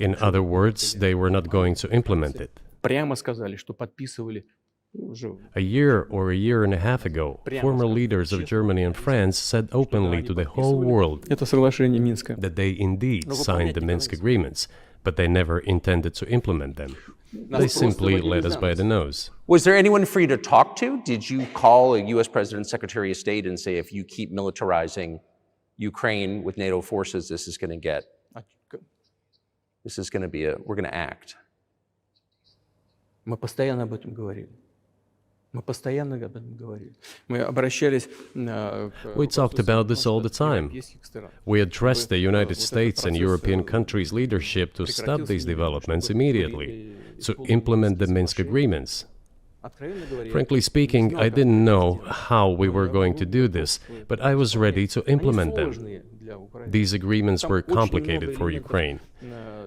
In other words, they were not going to implement it. A year or a year and a half ago, former leaders of Germany and France said openly to the whole world that they indeed signed the Minsk agreements, but they never intended to implement them. They simply led us by the nose. Was there anyone for you to talk to? Did you call a U.S. President, Secretary of State and say, if you keep militarizing Ukraine with NATO forces, this is going to be we're going to act? We talked about this all the time. We addressed the United States and European countries' leadership to stop these developments immediately, to implement the Minsk agreements. Frankly speaking, I didn't know how we were going to do this, but I was ready to implement them. These agreements were complicated for Ukraine.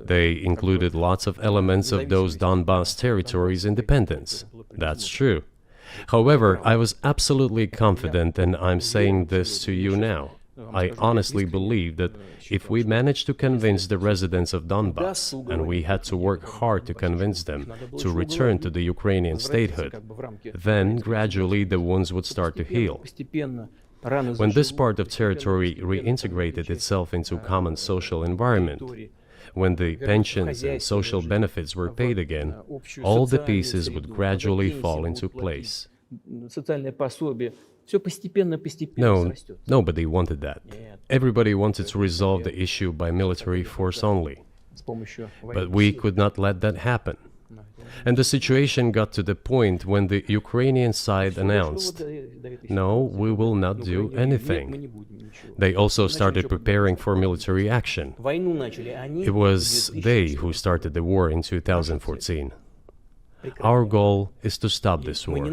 They included lots of elements of those Donbass territories' independence. That's true. However, I was absolutely confident, and I'm saying this to you now. I honestly believe that if we managed to convince the residents of Donbass, and we had to work hard to convince them to return to the Ukrainian statehood, then gradually the wounds would start to heal. When this part of territory reintegrated itself into common social environment, when the pensions and social benefits were paid again, all the pieces would gradually fall into place. No, nobody wanted that. Everybody wanted to resolve the issue by military force only. But we could not let that happen. And the situation got to the point when the Ukrainian side announced, no, we will not do anything. They also started preparing for military action. It was they who started the war in 2014. Our goal is to stop this war.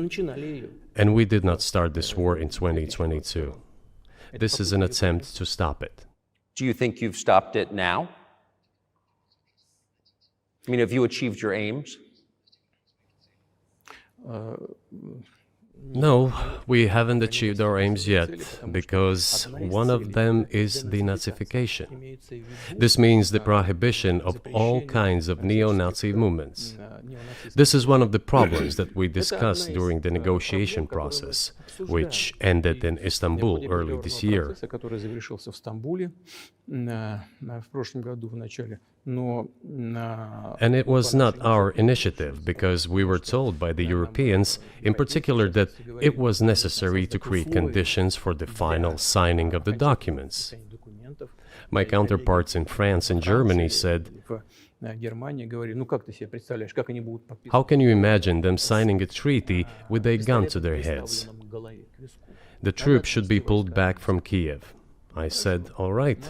And we did not start this war in 2022. This is an attempt to stop it. Do you think you've stopped it now? I mean, have you achieved your aims? No, we haven't achieved our aims yet, because one of them is denazification. This means the prohibition of all kinds of neo-Nazi movements. This is one of the problems that we discussed during the negotiation process, which ended in Istanbul early this year. And it was not our initiative, because we were told by the Europeans, in particular, that it was necessary to create conditions for the final signing of the documents. My counterparts in France and Germany said, "How can you imagine them signing a treaty with a gun to their heads? The troops should be pulled back from Kiev." I said, "All right."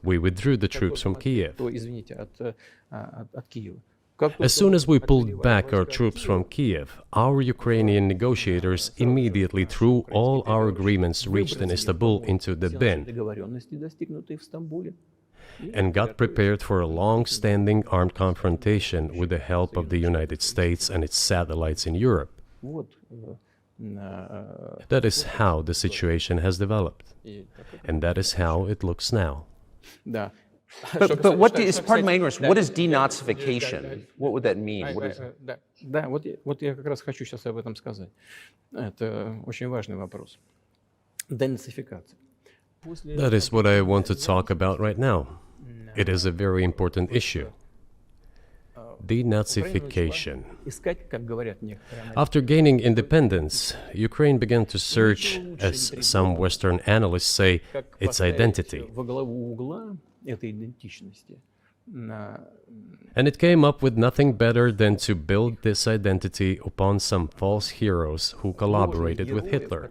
We withdrew the troops from Kiev. As soon as we pulled back our troops from Kiev, our Ukrainian negotiators immediately threw all our agreements reached in Istanbul into the bin and got prepared for a long-standing armed confrontation with the help of the United States and its satellites in Europe. That is how the situation has developed, and that is how it looks now. But what is, pardon my ignorance, what is denazification? What would that mean? What is... Да, вот я как раз хочу сейчас об этом сказать. Это очень важный вопрос. Денацификация. That is what I want to talk about right now. It is a very important issue. Denazification. After gaining independence, Ukraine began to search, as some Western analysts say, its identity. And it came up with nothing better than to build this identity upon some false heroes who collaborated with Hitler.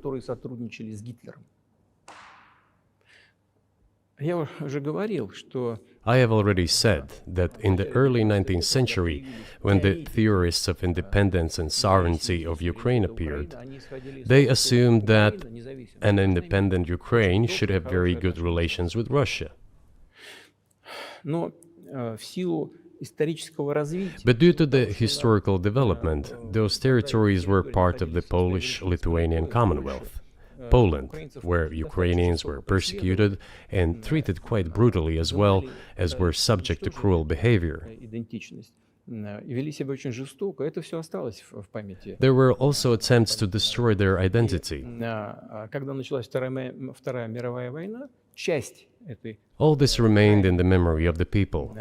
I have already said that in the early 19th century, when the theorists of independence and sovereignty of Ukraine appeared, they assumed that an independent Ukraine should have very good relations with Russia. But due to the historical development, those territories were part of the Polish-Lithuanian Commonwealth. Poland, where Ukrainians were persecuted and treated quite brutally, as well as were subject to cruel behavior. There were also attempts to destroy their identity. All this remained in the memory of the people.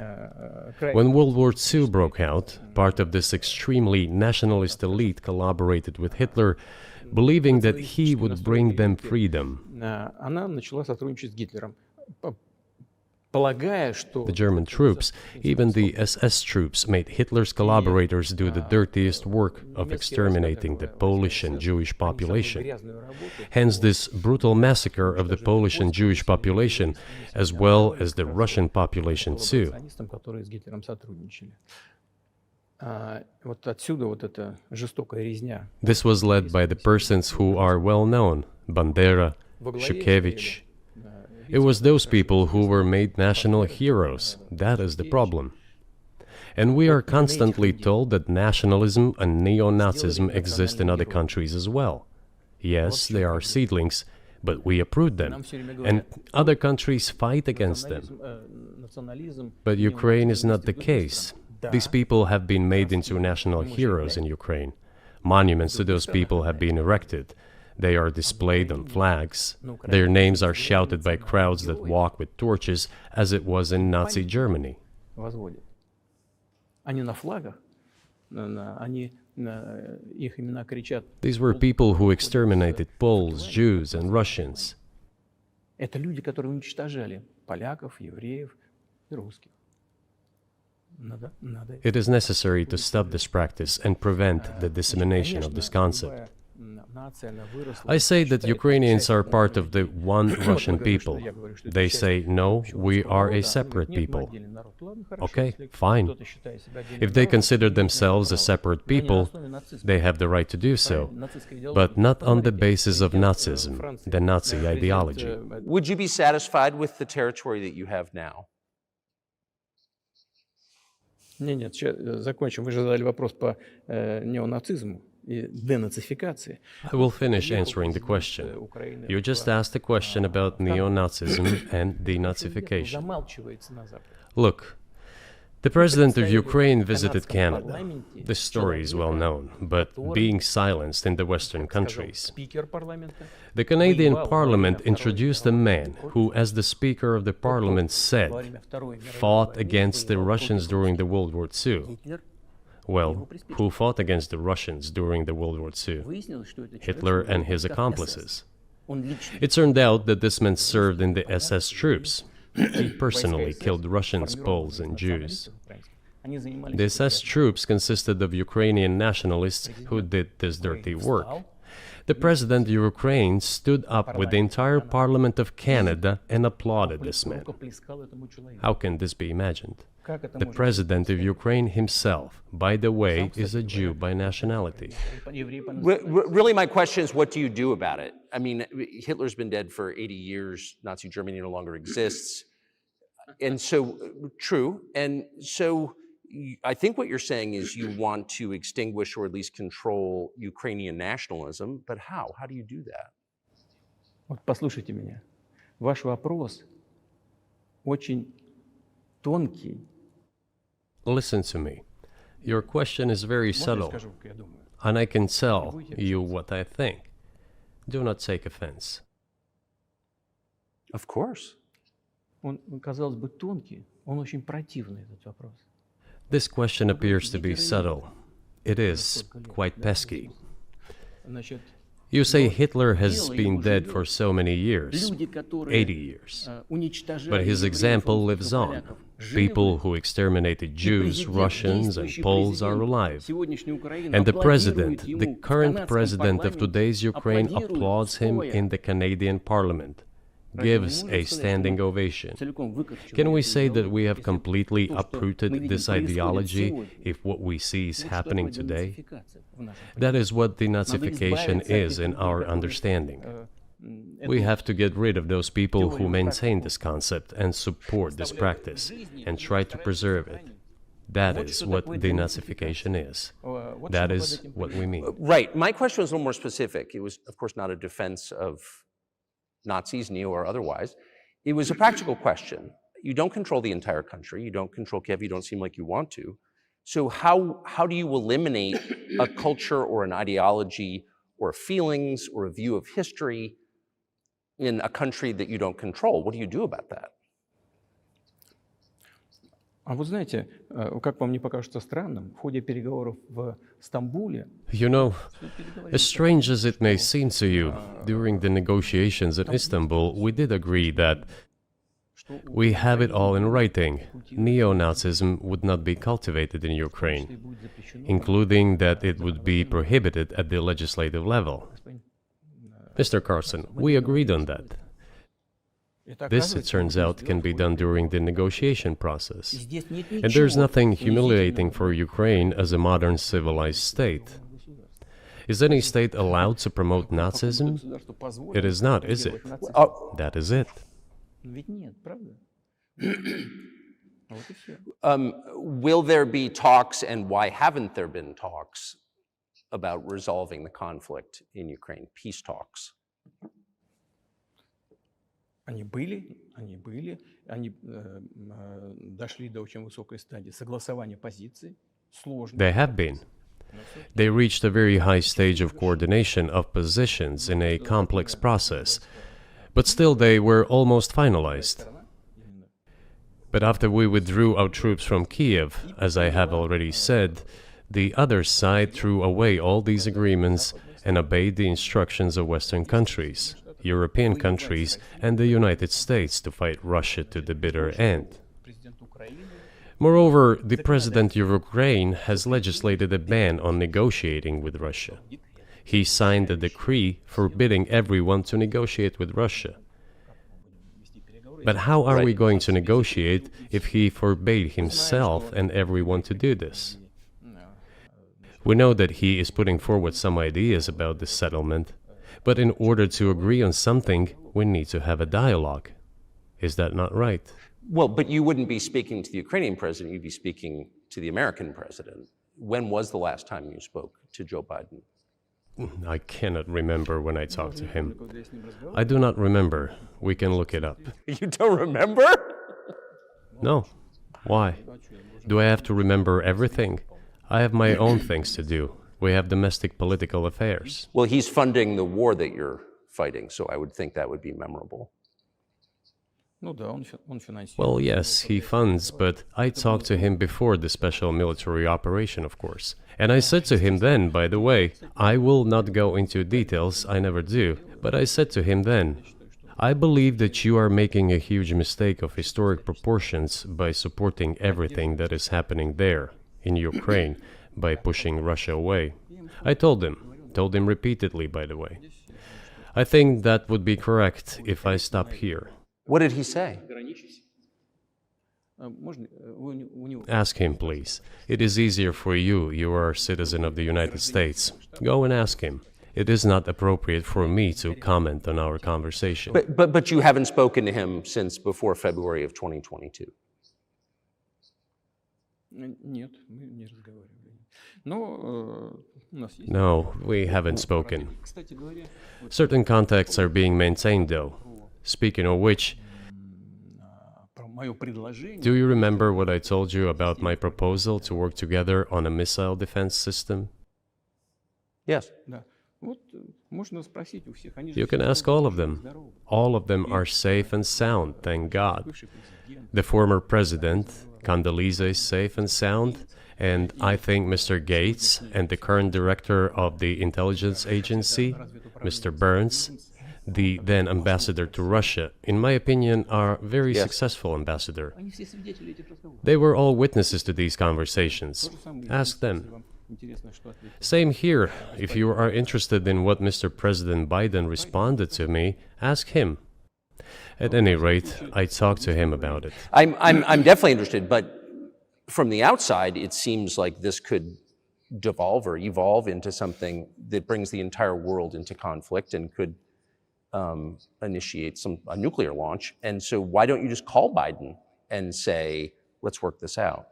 When World War II broke out, part of this extremely nationalist elite collaborated with Hitler, believing that he would bring them freedom. The German troops, even the SS troops, made Hitler's collaborators do the dirtiest work of exterminating the Polish and Jewish population. Hence this brutal massacre of the Polish and Jewish population, as well as the Russian population too. This was led by the persons who are well known, Bandera, Shukevich. It was those people who were made national heroes. That is the problem. And we are constantly told that nationalism and neo-Nazism exist in other countries as well. Yes, they are seedlings, but we uproot them, and other countries fight against them. But Ukraine is not the case. These people have been made into national heroes in Ukraine. Monuments to those people have been erected. They are displayed on flags. Their names are shouted by crowds that walk with torches, as it was in Nazi Germany. These were people who exterminated Poles, Jews, and Russians. It is necessary to stop this practice and prevent the dissemination of this concept. I say that Ukrainians are part of the one Russian people. They say, no, we are a separate people. Okay, fine. If they consider themselves a separate people, they have the right to do so, but not on the basis of Nazism, the Nazi ideology. Would you be satisfied with the territory that you have now? Нет, сейчас закончим. Вы же задали вопрос по неонацизму и денацификации. I will finish answering the question. You just asked a question about neo-Nazism and denazification. Замалчивается на Западе. Look, the president of Ukraine visited Canada. The story is well known, but being silenced in the Western countries. Спикер парламента. The Canadian Parliament introduced a man who, as the Speaker of the Parliament said, fought against the Russians during the World War II. Well, who fought against the Russians during the World War II? Hitler and his accomplices. It turned out that this man served in the SS troops. He personally killed Russians, Poles, and Jews. The SS troops consisted of Ukrainian nationalists who did this dirty work. The president of Ukraine stood up with the entire Parliament of Canada and applauded this man. How can this be imagined? The president of Ukraine himself, by the way, is a Jew by nationality. Really, my question is, what do you do about it? I mean, Hitler's been dead for 80 years. Nazi Germany no longer exists. And so, true. And so, I think what you're saying is you want to extinguish or at least control Ukrainian nationalism. But how? How do you do that? Вот послушайте меня. Ваш вопрос очень тонкий. Listen to me. Your question is very subtle, and I can tell you what I think. Do not take offense. Of course. Он, казалось бы, тонкий, он очень противный, этот вопрос. This question appears to be subtle. It is quite pesky. Значит, You say Hitler has been dead for so many years, 80 years. But his example lives on. People who exterminated Jews, Russians, and Poles are alive. And the president, the current president of today's Ukraine, applauds him in the Canadian Parliament, gives a standing ovation. Can we say that we have completely uprooted this ideology if what we see is happening today? That is what denazification is in our understanding. We have to get rid of those people who maintain this concept and support this practice and try to preserve it. That is what denazification is. That is what we mean. Right. My question was a little more specific. It was, of course, not a defense of Nazis, neo or otherwise. It was a practical question. You don't control the entire country. You don't control Kiev. You don't seem like you want to. So how do you eliminate a culture or an ideology or feelings or a view of history in a country that you don't control? What do you do about that? А вы знаете, как вам не покажется странным, в ходе переговоров в Стамбуле... You know, as strange as it may seem to you, during the negotiations in Istanbul, we did agree that we have it all in writing. Neo-Nazism would not be cultivated in Ukraine, including that it would be prohibited at the legislative level. Mr. Carson, we agreed on that. This, it turns out, can be done during the negotiation process. And there's nothing humiliating for Ukraine as a modern civilized state. Is any state allowed to promote Nazism? It is not, is it? That is it. Will there be talks, and why haven't there been talks about resolving the conflict in Ukraine, peace talks? Они были, они дошли до очень высокой стадии согласования позиций, сложно. They have been. They reached a very high stage of coordination of positions in a complex process, but still they were almost finalized. But after we withdrew our troops from Kiev, as I have already said, the other side threw away all these agreements and obeyed the instructions of Western countries, European countries, and the United States to fight Russia to the bitter end. Moreover, the president of Ukraine has legislated a ban on negotiating with Russia. He signed a decree forbidding everyone to negotiate with Russia. But how are we going to negotiate if he forbade himself and everyone to do this? We know that he is putting forward some ideas about this settlement, but in order to agree on something, we need to have a dialogue. Is that not right? Well, but you wouldn't be speaking to the Ukrainian president, you'd be speaking to the American president. When was the last time you spoke to Joe Biden? I cannot remember when I talked to him. I do not remember. We can look it up. You don't remember? No. Why? Do I have to remember everything? I have my own things to do. We have domestic political affairs. Well, he's funding the war that you're fighting, so I would think that would be memorable. Well, yes, he funds, but I talked to him before the special military operation, of course. And I said to him then, by the way, I will not go into details, I never do, but I said to him then, I believe that you are making a huge mistake of historic proportions by supporting everything that is happening there, in Ukraine, by pushing Russia away. I told him repeatedly, by the way. I think that would be correct if I stop here. What did he say? Ask him, please. It is easier for you. You are a citizen of the United States. Go and ask him. It is not appropriate for me to comment on our conversation. But you haven't spoken to him since before February of 2022? No, we haven't spoken. Certain contacts are being maintained, though. Speaking of which, do you remember what I told you about my proposal to work together on a missile defense system? Yes. You can ask all of them. All of them are safe and sound, thank God. The former president, Condoleezza, is safe and sound, and I think Mr. Gates and the current director of the intelligence agency, Mr. Burns, the then ambassador to Russia, in my opinion, are very successful ambassador. They were all witnesses to these conversations. Ask them. Same here. If you are interested in what Mr. President Biden responded to me, ask him. At any rate, I talked to him about it. I'm definitely interested, but from the outside, it seems like this could devolve or evolve into something that brings the entire world into conflict and could initiate a nuclear launch. And so why don't you just call Biden and say, let's work this out?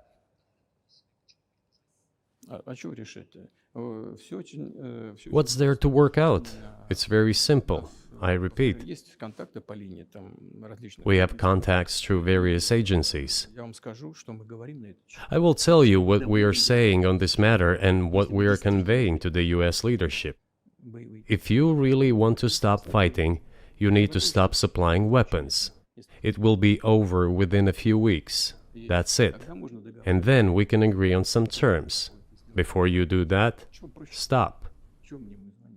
What's there to work out? It's very simple. I repeat, we have contacts through various agencies. I will tell you what we are saying on this matter and what we are conveying to the US leadership. If you really want to stop fighting, you need to stop supplying weapons. It will be over within a few weeks. That's it. And then we can agree on some terms. Before you do that, stop.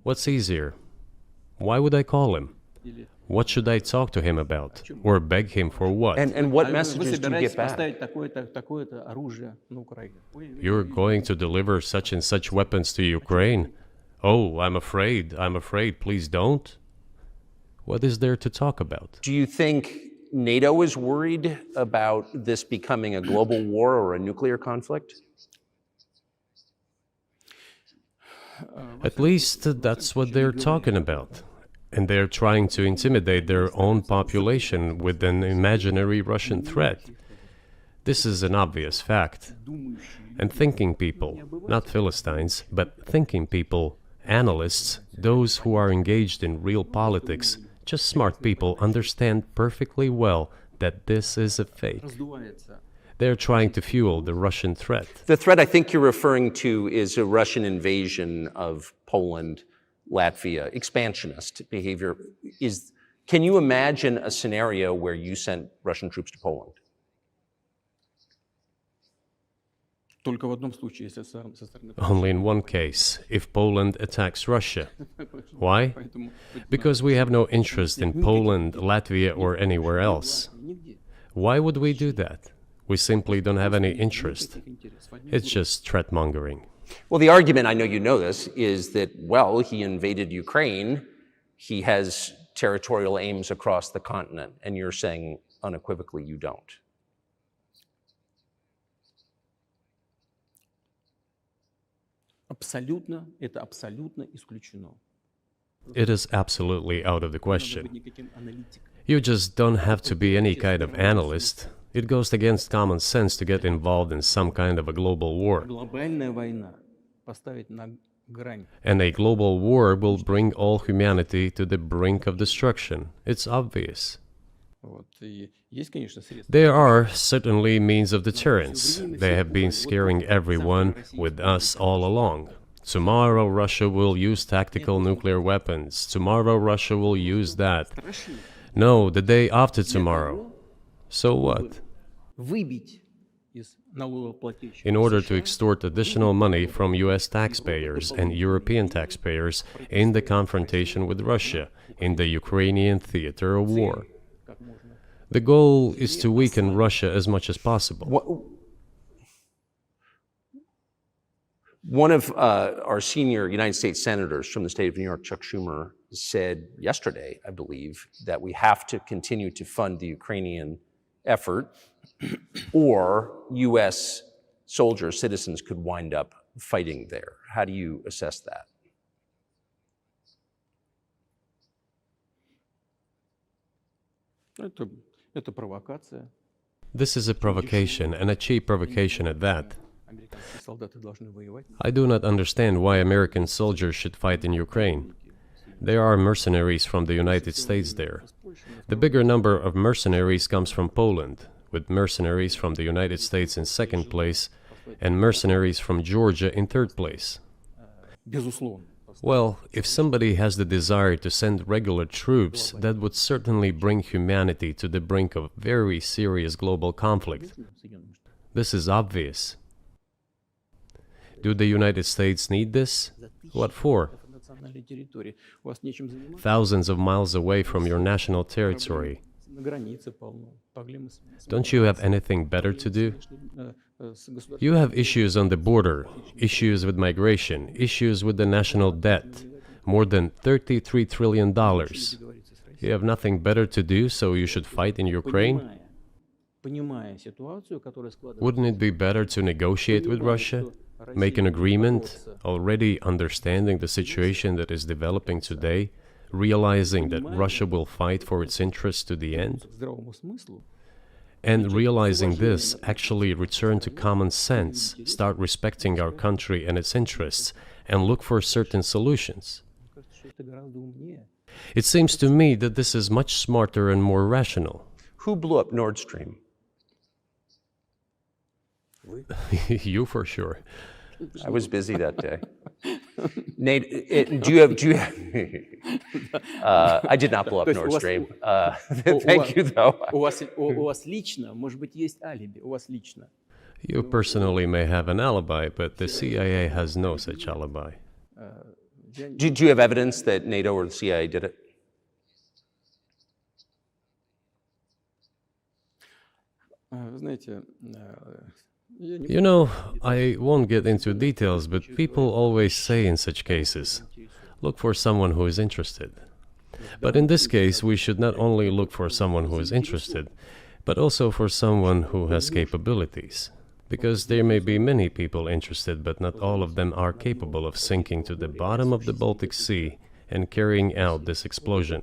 What's easier? Why would I call him? What should I talk to him about? Or beg him for what? And what messages do you get back? You're going to deliver such and such weapons to Ukraine? Oh, I'm afraid, please don't. What is there to talk about? Do you think NATO is worried about this becoming a global war or a nuclear conflict? At least that's what they're talking about. And they're trying to intimidate their own population with an imaginary Russian threat. This is an obvious fact. And thinking people, not Philistines, but thinking people, analysts, those who are engaged in real politics, just smart people, understand perfectly well that this is a fake. They're trying to fuel the Russian threat. The threat I think you're referring to is a Russian invasion of Poland, Latvia, expansionist behavior. Can you imagine a scenario where you sent Russian troops to Poland? Only in one case, if Poland attacks Russia. Why? Because we have no interest in Poland, Latvia, or anywhere else. Why would we do that? We simply don't have any interest. It's just threat-mongering. Well, the argument, I know you know this, is that, well, he invaded Ukraine, he has territorial aims across the continent, and you're saying unequivocally you don't. It is absolutely out of the question. You just don't have to be any kind of analyst. It goes against common sense to get involved in some kind of a global war. Глобальная война поставить на грань. And a global war will bring all humanity to the brink of destruction. It's obvious. Вот. И есть, конечно, средства. There are certainly means of deterrence. They have been scaring everyone with us all along. Tomorrow Russia will use tactical nuclear weapons. Tomorrow Russia will use that. No, the day after tomorrow. So what? Выбить из налогоплательщиков In order to extort additional money from US taxpayers and European taxpayers in the confrontation with Russia in the Ukrainian theater of war. The goal is to weaken Russia as much as possible. One of our senior United States senators from the state of New York, Chuck Schumer, said yesterday, I believe, that we have to continue to fund the Ukrainian effort, or U.S. soldiers, citizens could wind up fighting there. How do you assess that? Это провокация. This is a provocation, and a cheap provocation at that. Американские солдаты должны воевать. I do not understand why American soldiers should fight in Ukraine. There are mercenaries from the United States there. The bigger number of mercenaries comes from Poland, with mercenaries from the United States in second place and mercenaries from Georgia in third place. Безусловно. Well, if somebody has the desire to send regular troops, that would certainly bring humanity to the brink of very serious global conflict. This is obvious. Do the United States need this? What for? Национальной территории. У вас нечем заниматься. Thousands of miles away from your national territory. На границе полно. Проблемы с Don't you have anything better to do? государством. You have issues on the border, issues with migration, issues with the national debt, more than $33 trillion. You have nothing better to do, so you should fight in Ukraine? Понимая ситуацию, которая складывается. Wouldn't it be better to negotiate with Russia? Make an agreement, already understanding the situation that is developing today, realizing that Russia will fight for its interests to the end? Здравому смыслу. And realizing this, actually return to common sense, start respecting our country and its interests, and look for certain solutions. Кажется, что это гораздо умнее. It seems to me that this is much smarter and more rational. Who blew up Nord Stream? You for sure. I was busy that day. Nate, do you have I did not blow up Nord Stream. Thank you, though. У вас лично, может быть, есть алиби. У вас лично. You personally may have an alibi, but the CIA has no such alibi. Do you have evidence that NATO or the CIA did it? Вы знаете, я не You know, I won't get into details, but people always say in such cases, look for someone who is interested. But in this case, we should not only look for someone who is interested, but also for someone who has capabilities. Because there may be many people interested, but not all of them are capable of sinking to the bottom of the Baltic Sea and carrying out this explosion.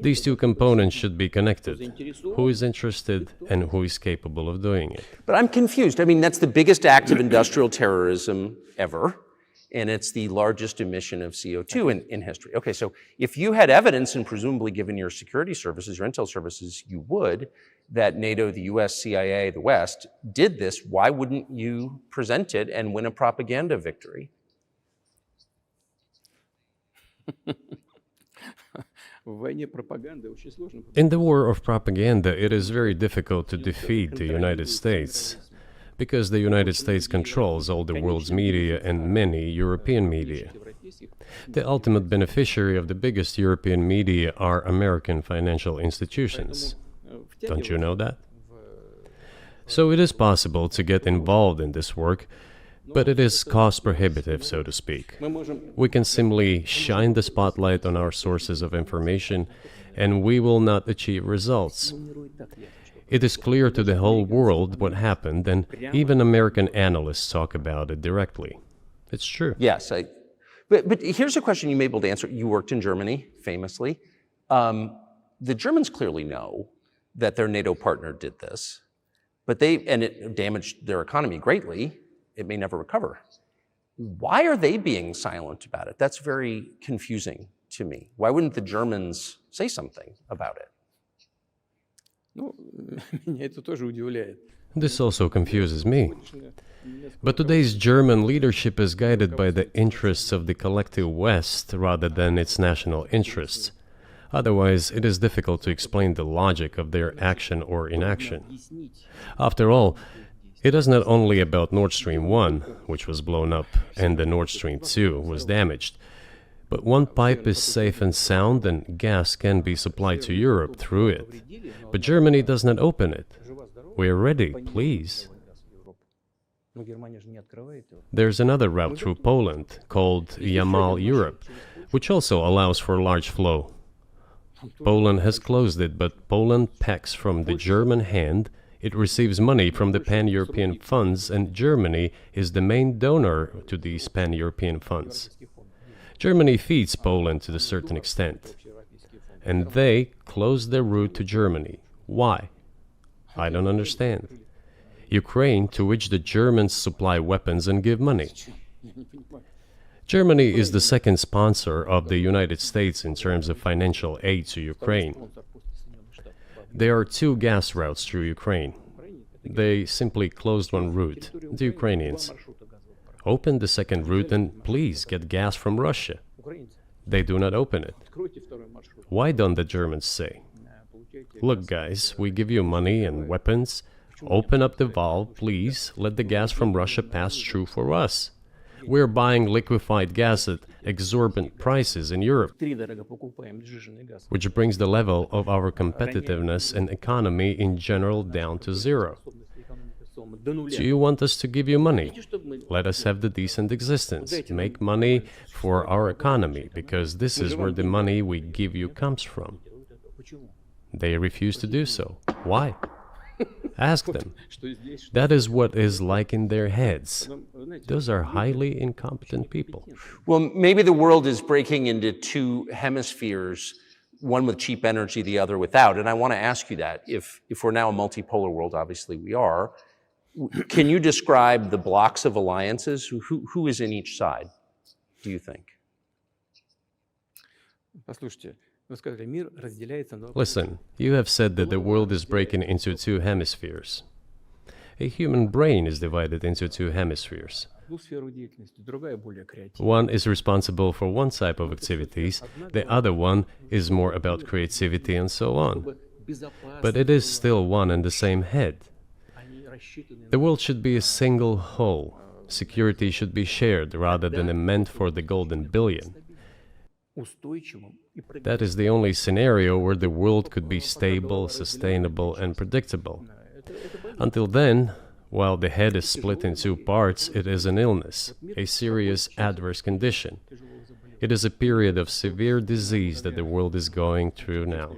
These two components should be connected. Who is interested and who is capable of doing it? But I'm confused. I mean, that's the biggest act of industrial terrorism ever, and it's the largest emission of CO2 in history. Okay, so if you had evidence, and presumably given your security services, your intel services, you would, that NATO, the US, CIA, the West, did this, why wouldn't you present it and win a propaganda victory? В войне пропаганды очень сложно. In the war of propaganda, it is very difficult to defeat the United States, because the United States controls all the world's media and many European media. The ultimate beneficiary of the biggest European media are American financial institutions. Don't you know that? So it is possible to get involved in this work, but it is cost prohibitive, so to speak. Мы можем We can simply shine the spotlight on our sources of information, and we will not achieve results. It is clear to the whole world what happened, and even American analysts talk about it directly. It's true. Yes, but here's a question you may be able to answer. You worked in Germany, famously. The Germans clearly know that their NATO partner did this, and it damaged their economy greatly. It may never recover. Why are they being silent about it? That's very confusing to me. Why wouldn't the Germans say something about it? Ну, меня это тоже удивляет. This also confuses me. But today's German leadership is guided by the interests of the collective West rather than its national interests. Otherwise, it is difficult to explain the logic of their action or inaction. After all, it is not only about Nord Stream 1, which was blown up, and the Nord Stream 2 was damaged, but one pipe is safe and sound and gas can be supplied to Europe through it. But Germany does not open it. We are ready, please. There's another route through Poland, called Yamal Europe, which also allows for large flow. Poland has closed it, but Poland packs from the German hand. It receives money from the pan-European funds, and Germany is the main donor to these pan-European funds. Germany feeds Poland to a certain extent, and they close their route to Germany. Why? I don't understand. Ukraine, to which the Germans supply weapons and give money. Germany is the second sponsor of the United States in terms of financial aid to Ukraine. There are two gas routes through Ukraine. They simply closed one route, the Ukrainians. Open the second route and please get gas from Russia. They do not open it. Why don't the Germans say, look guys, we give you money and weapons, open up the valve, please, let the gas from Russia pass through for us. We're buying liquefied gas at exorbitant prices in Europe, which brings the level of our competitiveness and economy in general down to zero. Do you want us to give you money? Let us have the decent existence. Make money for our economy, because this is where the money we give you comes from. They refuse to do so. Why? Ask them. That is what is like in their heads. Those are highly incompetent people. Well, maybe the world is breaking into two hemispheres, one with cheap energy, the other without. And I want to ask you that. If we're now a multipolar world, obviously we are, can you describe the blocks of alliances? Who is in each side, do you think? Listen, you have said that the world is breaking into two hemispheres. A human brain is divided into two hemispheres. One is responsible for one type of activities, the other one is more about creativity and so on. But it is still one and the same head. The world should be a single whole. Security should be shared rather than meant for the golden billion. That is the only scenario where the world could be stable, sustainable, and predictable. Until then, while the head is split in two parts, it is an illness, a serious adverse condition. It is a period of severe disease that the world is going through now.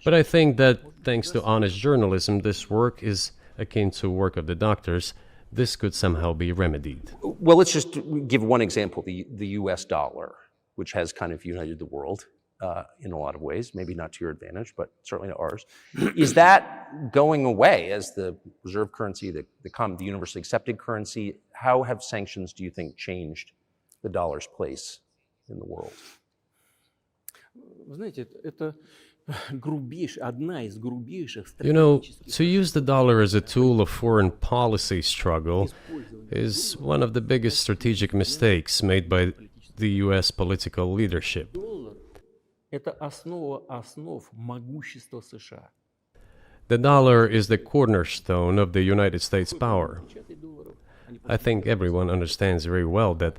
But I think that, thanks to honest journalism, this work is akin to work of the doctors. This could somehow be remedied. Well, let's just give one example, the US dollar, which has kind of united the world in a lot of ways, maybe not to your advantage, but certainly to ours. Is that going away as the reserve currency, the universally accepted currency? How have sanctions, do you think, changed the dollar's place in the world? You know, to use the dollar as a tool of foreign policy struggle is one of the biggest strategic mistakes made by the US political leadership. The dollar is the cornerstone of the United States power. I think everyone understands very well that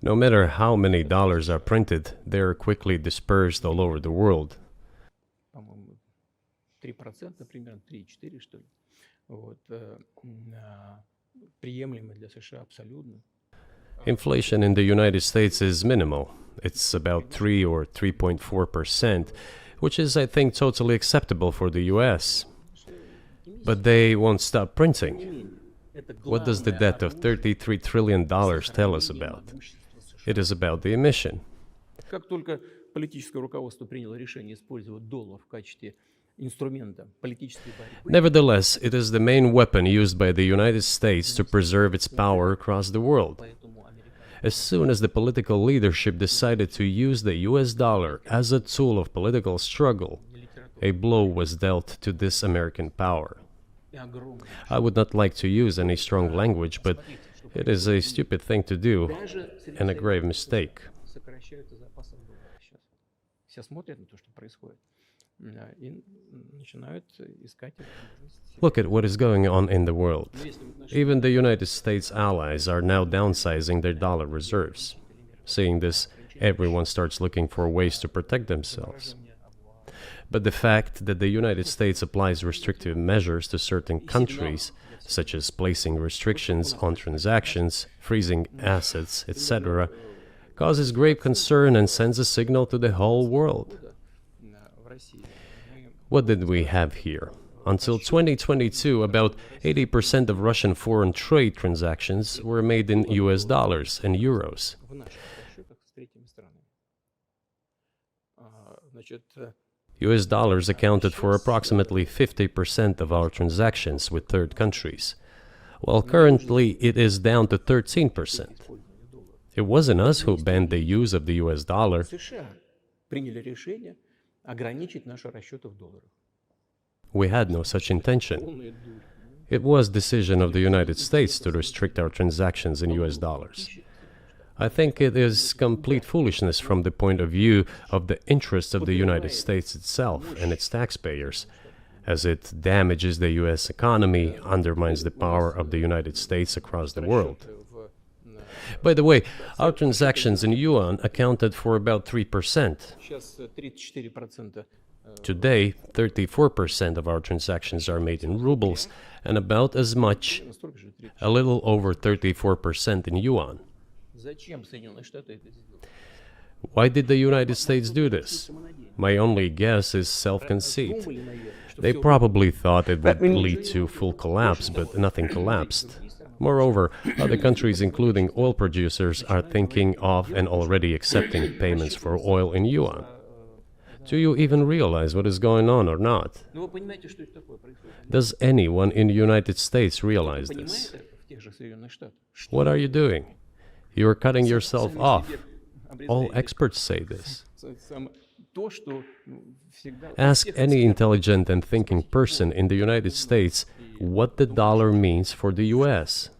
no matter how many dollars are printed, they are quickly dispersed all over the world. 3%, примерно 3-4, что ли. Вот, приемлемо для США абсолютно. Inflation in the United States is minimal. It's about 3 or 3.4%, which is, I think, totally acceptable for the US. But they won't stop printing. What does the debt of $33 trillion tell us about? It is about the emission. политическое руководство приняло решение использовать доллар в качестве инструмента политической борьбы. Nevertheless, it is the main weapon used by the United States to preserve its power across the world. As soon as the political leadership decided to use the US dollar as a tool of political struggle, a blow was dealt to this American power. I would not like to use any strong language, but it is a stupid thing to do and a grave mistake. Сокращаются запасы доллара сейчас. Все смотрят на то, что происходит, и начинают искать возможности. Look at what is going on in the world. Even the United States allies are now downsizing their dollar reserves. Seeing this, everyone starts looking for ways to protect themselves. But the fact that the United States applies restrictive measures to certain countries, such as placing restrictions on transactions, freezing assets, etc., causes grave concern and sends a signal to the whole world. What did we have here? Until 2022, about 80% of Russian foreign trade transactions were made in US dollars and euros. В наших расчетах с третьими странами. Значит, US dollars accounted for approximately 50% of our transactions with third countries, while currently it is down to 13%. It wasn't us who banned the use of the US dollar. США приняли решение ограничить наши расчеты в долларах. We had no such intention. It was decision of the United States to restrict our transactions in US dollars. I think it is complete foolishness from the point of view of the interests of the United States itself and its taxpayers, as it damages the US economy, undermines the power of the United States across the world. By the way, our transactions in yuan accounted for about 3%. Сейчас 34%. Today, 34% of our transactions are made in rubles, and about as much, a little over 34% in yuan. Зачем Соединенные Штаты это сделали? Why did the United States do this? My only guess is self-conceit. They probably thought it would lead to full collapse, but nothing collapsed. Moreover, other countries, including oil producers, are thinking of and already accepting payments for oil in yuan. Do you even realize what is going on or not? Ну, вы понимаете, что это такое происходит? Does anyone in the United States realize this? Понимаете, в тех же Соединенных Штатах? What are you doing? You are cutting yourself off. All experts say this. То, что всегда... Ask any intelligent and thinking person in the United States what the dollar means for the US.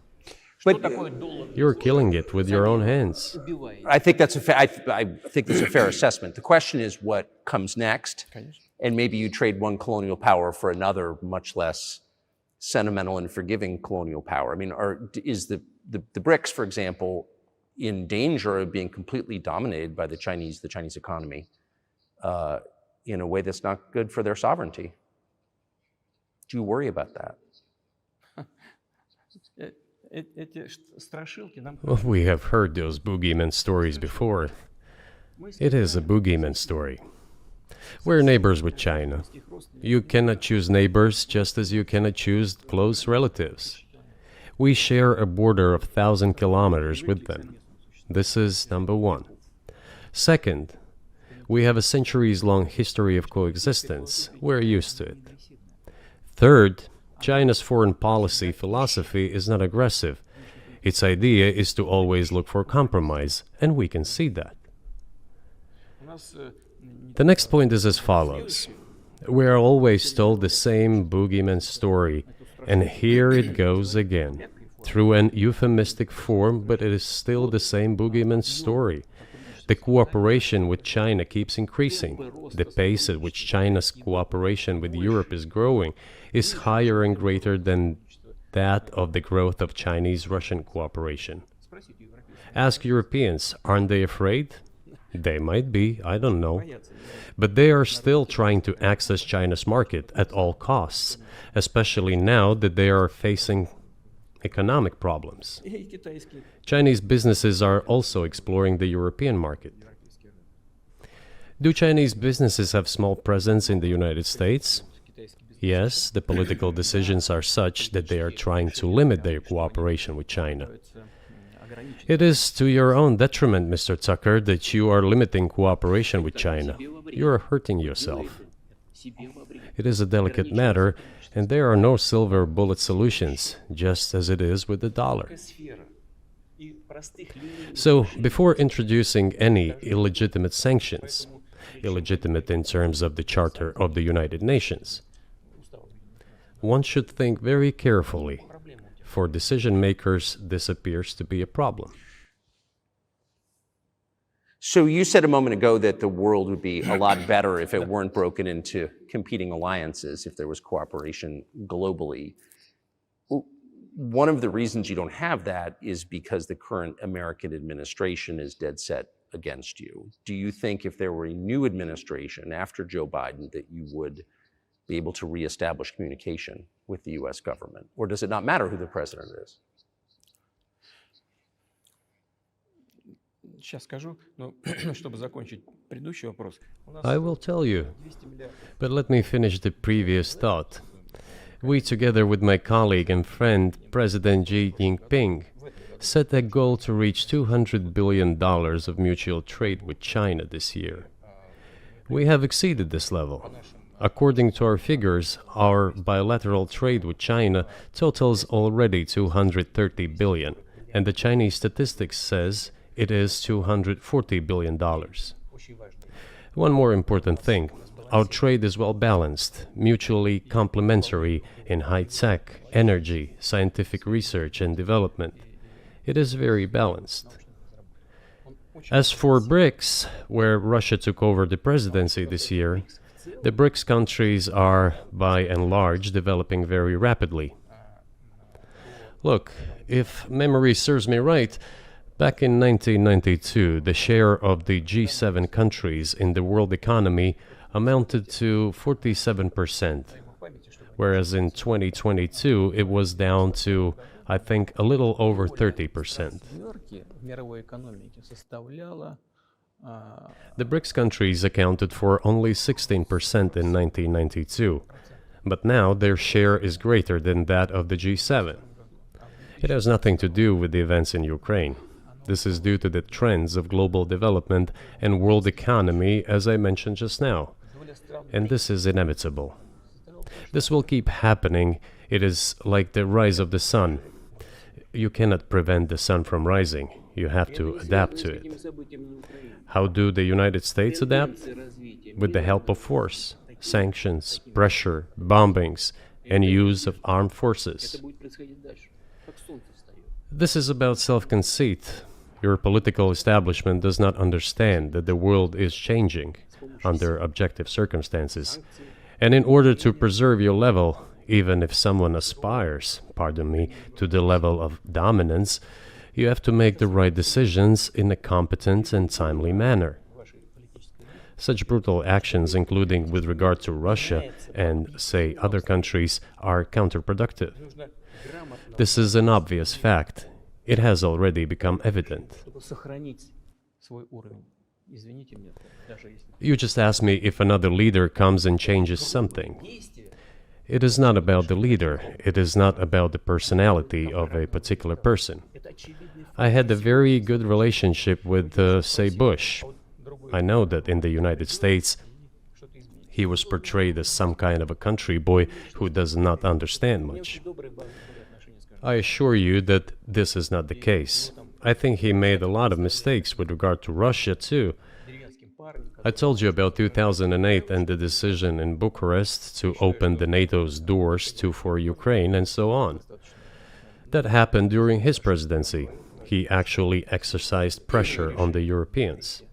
Что такое доллар? You're killing it with your own hands. Убивает. I think that's I think that's a fair assessment. The question is what comes next, Конечно. and maybe you trade one colonial power for another, much less sentimental and forgiving colonial power. I mean, is the BRICS, for example, in danger of being completely dominated by the Chinese economy in a way that's not good for their sovereignty? Do you worry about that? Эти страшилки нам... Well, we have heard those boogeyman stories before. It is a boogeyman story. We're neighbors with China. You cannot choose neighbors just as you cannot choose close relatives. We share a border of 1,000 kilometers with them. This is number one. Second, we have a centuries-long history of coexistence. We're used to it. Third, China's foreign policy philosophy is not aggressive. Its idea is to always look for compromise, and we can see that. The next point is as follows. We are always told the same boogeyman story, and here it goes again. Through an euphemistic form, but it is still the same boogeyman story. The cooperation with China keeps increasing. The pace at which China's cooperation with Europe is growing is higher and greater than that of the growth of Chinese-Russian cooperation. Ask Europeans, aren't they afraid? They might be, I don't know. But they are still trying to access China's market at all costs, especially now that they are facing economic problems. Chinese businesses are also exploring the European market. Do Chinese businesses have small presence in the United States? Yes, the political decisions are such that they are trying to limit their cooperation with China. It is to your own detriment, Mr. Tucker, that you are limiting cooperation with China. You are hurting yourself. It is a delicate matter, and there are no silver bullet solutions, just as it is with the dollar. So, before introducing any illegitimate sanctions, illegitimate in terms of the Charter of the United Nations, one should think very carefully. For decision makers, this appears to be a problem. So you said a moment ago that the world would be a lot better if it weren't broken into competing alliances, if there was cooperation globally. One of the reasons you don't have that is because the current American administration is dead set against you. Do you think if there were a new administration after Joe Biden that you would be able to reestablish communication with the US government? Or does it not matter who the president is? Сейчас скажу, но чтобы закончить предыдущий вопрос. I will tell you, but let me finish the previous thought. We, together with my colleague and friend, President Xi Jinping, set a goal to reach $200 billion of mutual trade with China this year. We have exceeded this level. According to our figures, our bilateral trade with China totals already $230 billion, and the Chinese statistics says it is $240 billion. One more important thing. Our trade is well balanced, mutually complementary in high-tech, energy, scientific research and development. It is very balanced. As for BRICS, where Russia took over the presidency this year, the BRICS countries are, by and large, developing very rapidly. Look, if memory serves me right, back in 1992, the share of the G7 countries in the world economy amounted to 47%, whereas in 2022 it was down to, I think, a little over 30%. The BRICS countries accounted for only 16% in 1992, but now their share is greater than that of the G7. It has nothing to do with the events in Ukraine. This is due to the trends of global development and world economy, as I mentioned just now. And this is inevitable. This will keep happening. It is like the rise of the sun. You cannot prevent the sun from rising. You have to adapt to it. How do the United States adapt? With the help of force, sanctions, pressure, bombings, and use of armed forces. This is about self-conceit. Your political establishment does not understand that the world is changing under objective circumstances. And in order to preserve your level, even if someone aspires, to the level of dominance, you have to make the right decisions in a competent and timely manner. Such brutal actions, including with regard to Russia and, say, other countries, are counterproductive. This is an obvious fact. It has already become evident. You just asked me if another leader comes and changes something. It is not about the leader. It is not about the personality of a particular person. I had a very good relationship with, say, Bush. I know that in the United States, he was portrayed as some kind of a country boy who does not understand much. I assure you that this is not the case. I think he made a lot of mistakes with regard to Russia, too. I told you about 2008 and the decision in Bucharest to open the NATO's doors for Ukraine and so on. That happened during his presidency. He actually exercised pressure on the Europeans.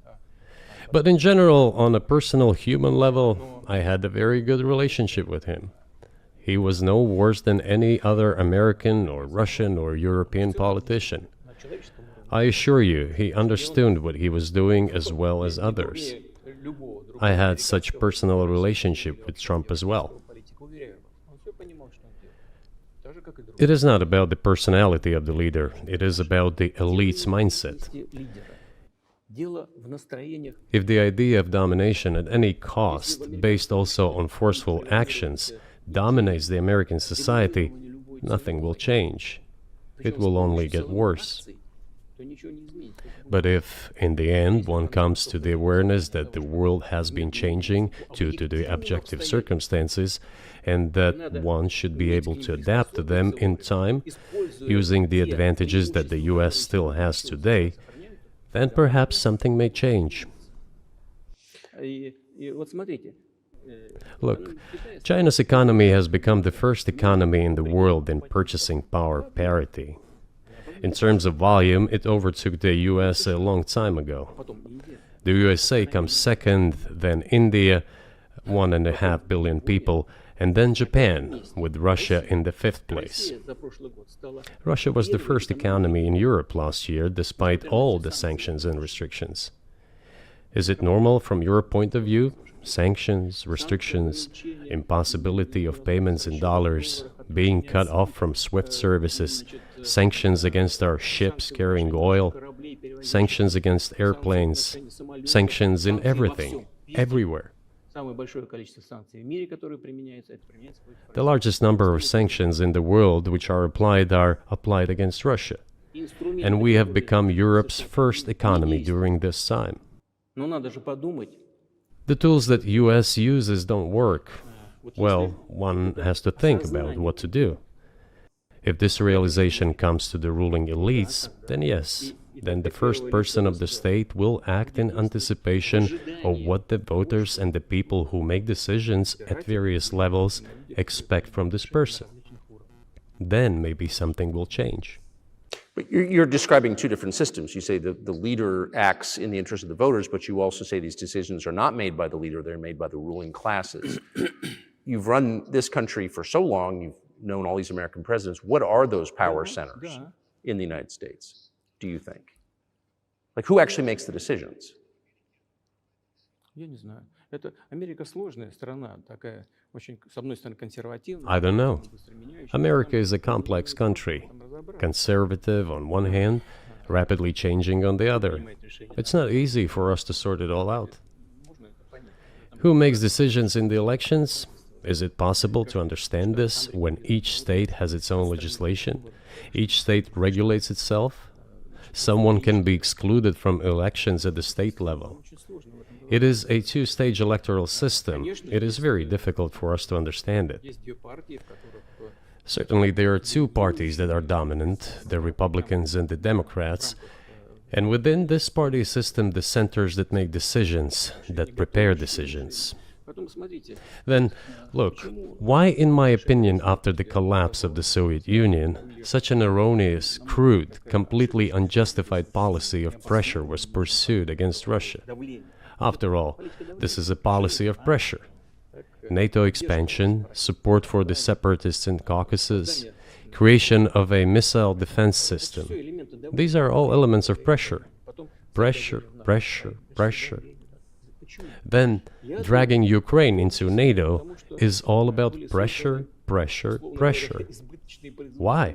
But in general, on a personal human level, I had a very good relationship with him. He was no worse than any other American or Russian or European politician. I assure you, he understood what he was doing as well as others. I had such personal relationship with Trump as well. It is not about the personality of the leader, it is about the elite's mindset. If the idea of domination at any cost, based also on forceful actions, dominates the American society, nothing will change. It will only get worse. But if, in the end, one comes to the awareness that the world has been changing due to the objective circumstances, and that one should be able to adapt to them in time, using the advantages that the US still has today, then perhaps something may change. Look, China's economy has become the first economy in the world in purchasing power parity. In terms of volume, it overtook the US a long time ago. The USA comes second, then India, 1.5 billion people, and then Japan, with Russia in the fifth place. Russia was the first economy in Europe last year, despite all the sanctions and restrictions. Is it normal from your point of view? Sanctions, restrictions, impossibility of payments in dollars, being cut off from SWIFT services, sanctions against our ships carrying oil, sanctions against airplanes, sanctions in everything, everywhere. The largest number of sanctions in the world which are applied against Russia. And we have become Europe's first economy during this time. The tools that US uses don't work. Well, one has to think about what to do. If this realization comes to the ruling elites, then yes, then the first person of the state will act in anticipation of what the voters and the people who make decisions at various levels expect from this person. Then maybe something will change. But you're describing two different systems. You say the leader acts in the interest of the voters, but you also say these decisions are not made by the leader, they're made by the ruling classes. You've run this country for so long, you've known all these American presidents. What are those power centers in the United States, do you think? Like, who actually makes the decisions? I don't know. America is a complex country, conservative on one hand, rapidly changing on the other. It's not easy for us to sort it all out. Who makes decisions in the elections? Is it possible to understand this when each state has its own legislation? Each state regulates itself? Someone can be excluded from elections at the state level. It is a two-stage electoral system. It is very difficult for us to understand it. Certainly there are two parties that are dominant, the Republicans and the Democrats, and within this party system, the centers that make decisions, that prepare decisions. Then, look, why, in my opinion, after the collapse of the Soviet Union, such an erroneous, crude, completely unjustified policy of pressure was pursued against Russia? After all, this is a policy of pressure. NATO expansion, support for the separatists in Caucasus, creation of a missile defense system. These are all elements of pressure. Pressure, pressure, pressure. Then, dragging Ukraine into NATO is all about pressure, pressure, pressure. Why?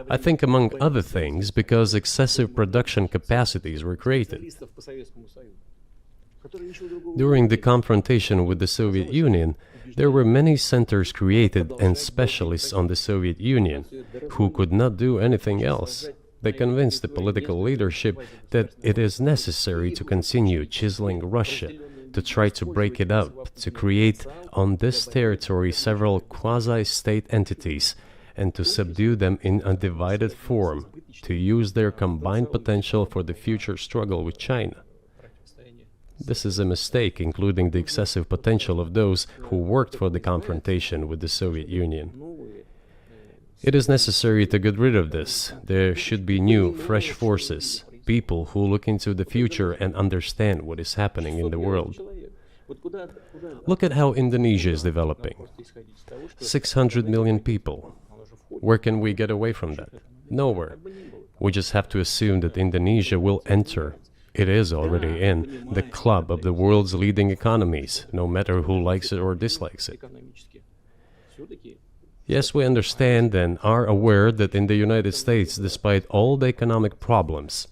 I think, among other things, because excessive production capacities were created. During the confrontation with the Soviet Union, there were many centers created and specialists on the Soviet Union who could not do anything else. They convinced the political leadership that it is necessary to continue chiseling Russia, to try to break it up, to create on this territory several quasi-state entities, and to subdue them in a divided form, to use their combined potential for the future struggle with China. This is a mistake, including the excessive potential of those who worked for the confrontation with the Soviet Union. It is necessary to get rid of this. There should be new, fresh forces, people who look into the future and understand what is happening in the world. Look at how Indonesia is developing. 600 million people. Where can we get away from that? Nowhere. We just have to assume that Indonesia will enter. It is already in the club of the world's leading economies, no matter who likes it or dislikes it. Yes, we understand and are aware that in the United States, despite all the economic problems,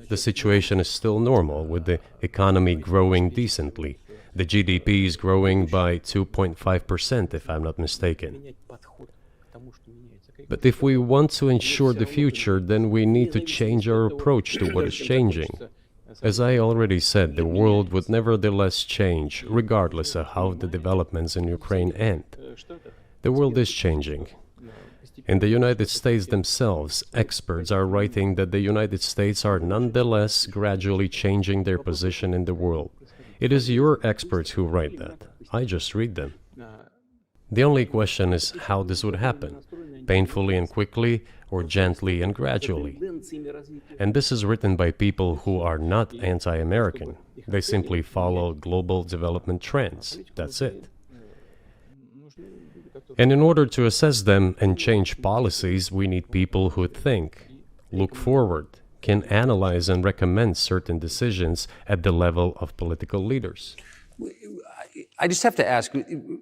the situation is still normal, with the economy growing decently. The GDP is growing by 2.5%, if I'm not mistaken. But if we want to ensure the future, then we need to change our approach to what is changing. As I already said, the world would nevertheless change, regardless of how the developments in Ukraine end. The world is changing. In the United States themselves, experts are writing that the United States are nonetheless gradually changing their position in the world. It is your experts who write that. I just read them. The only question is how this would happen, painfully and quickly, or gently and gradually. And this is written by people who are not anti-American. They simply follow global development trends. That's it. And in order to assess them and change policies, we need people who think, look forward, can analyze and recommend certain decisions at the level of political leaders. I just have to ask,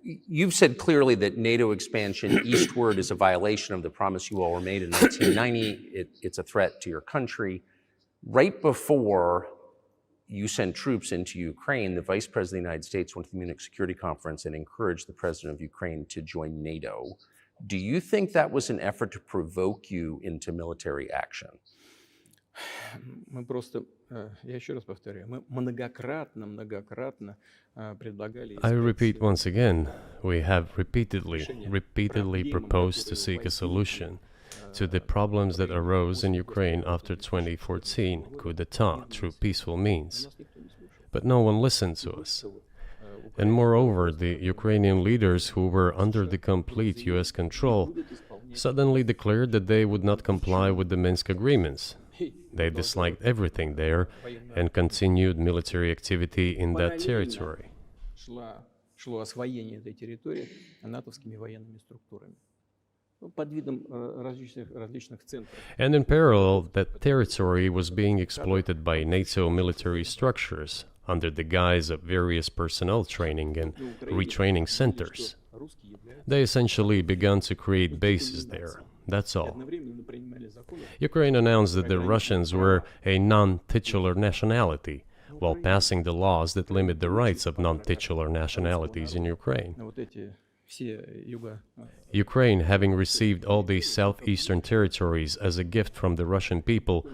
you've said clearly that NATO expansion eastward is a violation of the promise you all were made in 1990. It's a threat to your country. Right before you sent troops into Ukraine, the Vice President of the United States went to the Munich Security Conference and encouraged the President of Ukraine to join NATO. Do you think that was an effort to provoke you into military action? Мы просто, я еще раз повторяю, мы многократно предлагали... I repeat once again, we have repeatedly proposed to seek a solution to the problems that arose in Ukraine after 2014 coup d'etat through peaceful means. But no one listened to us. And moreover, the Ukrainian leaders who were under the complete US control suddenly declared that they would not comply with the Minsk agreements. They disliked everything there and continued military activity in that territory. Шло освоение этой территории натовскими военными структурами. Под видом различных центров. And in parallel, that territory was being exploited by NATO military structures under the guise of various personnel training and retraining centers. They essentially began to create bases there. That's all. Ukraine announced that the Russians were a non-titular nationality, while passing the laws that limit the rights of non-titular nationalities in Ukraine. Ukraine, having received all these southeastern territories as a gift from the Russian people,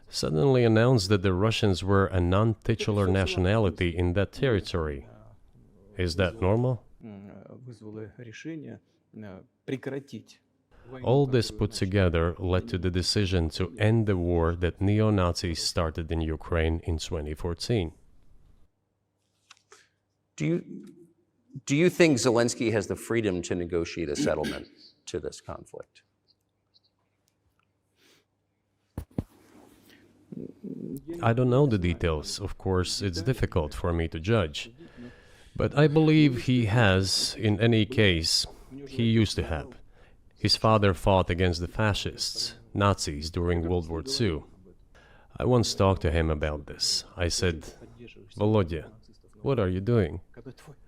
suddenly announced that the Russians were a non-titular nationality in that territory. Is that normal? All this put together led to the decision to end the war that neo-Nazis started in Ukraine in 2014. Do you think Zelensky has the freedom to negotiate a settlement to this conflict? I don't know the details. Of course, it's difficult for me to judge. But I believe he has, in any case, he used to have. His father fought against the fascists, Nazis, during World War II. I once talked to him about this. I said, Volodya, what are you doing?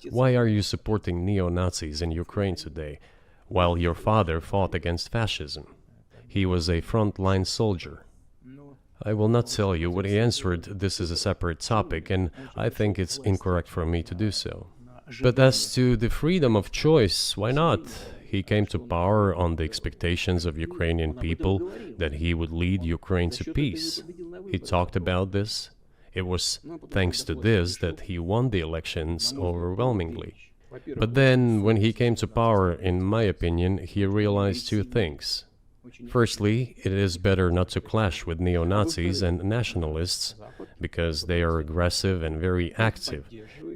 Why are you supporting neo-Nazis in Ukraine today, while your father fought against fascism? He was a front-line soldier. I will not tell you what he answered. This is a separate topic, and I think it's incorrect for me to do so. But as to the freedom of choice, why not? He came to power on the expectations of Ukrainian people that he would lead Ukraine to peace. He talked about this. It was thanks to this that he won the elections overwhelmingly. But then, when he came to power, in my opinion, he realized two things. Firstly, it is better not to clash with neo-Nazis and nationalists, because they are aggressive and very active.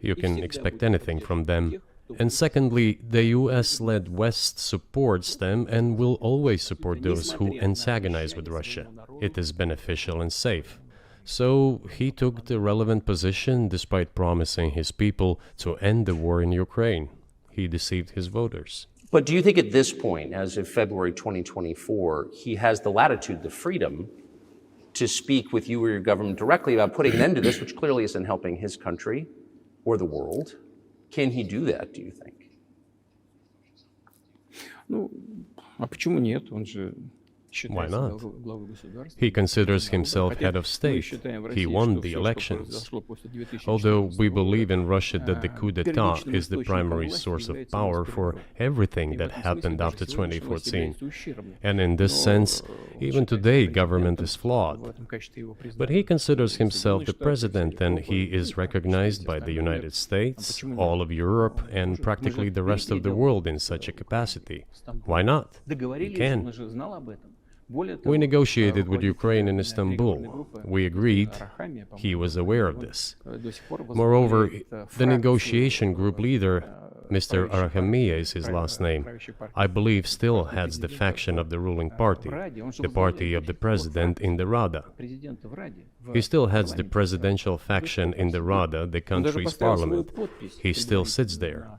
You can expect anything from them. And secondly, the US-led West supports them and will always support those who antagonize with Russia. It is beneficial and safe. So he took the relevant position despite promising his people to end the war in Ukraine. He deceived his voters. But do you think at this point, as of February 2024, he has the latitude, the freedom to speak with you or your government directly about putting an end to this, which clearly isn't helping his country or the world? Can he do that, do you think? Ну, а почему нет? Он же Why not? He considers himself head of state. He won the elections. Although we believe in Russia that the coup d'etat is the primary source of power for everything that happened after 2014. And in this sense, even today, government is flawed. But he considers himself the president, and he is recognized by the United States, all of Europe, and practically the rest of the world in such a capacity. Why not? He can. We negotiated with Ukraine in Istanbul. We agreed. He was aware of this. Moreover, the negotiation group leader, Mr. Arakhamia is his last name, I believe still heads the faction of the ruling party, the party of the president in the Rada. He still heads the presidential faction in the Rada, the country's parliament. He still sits there.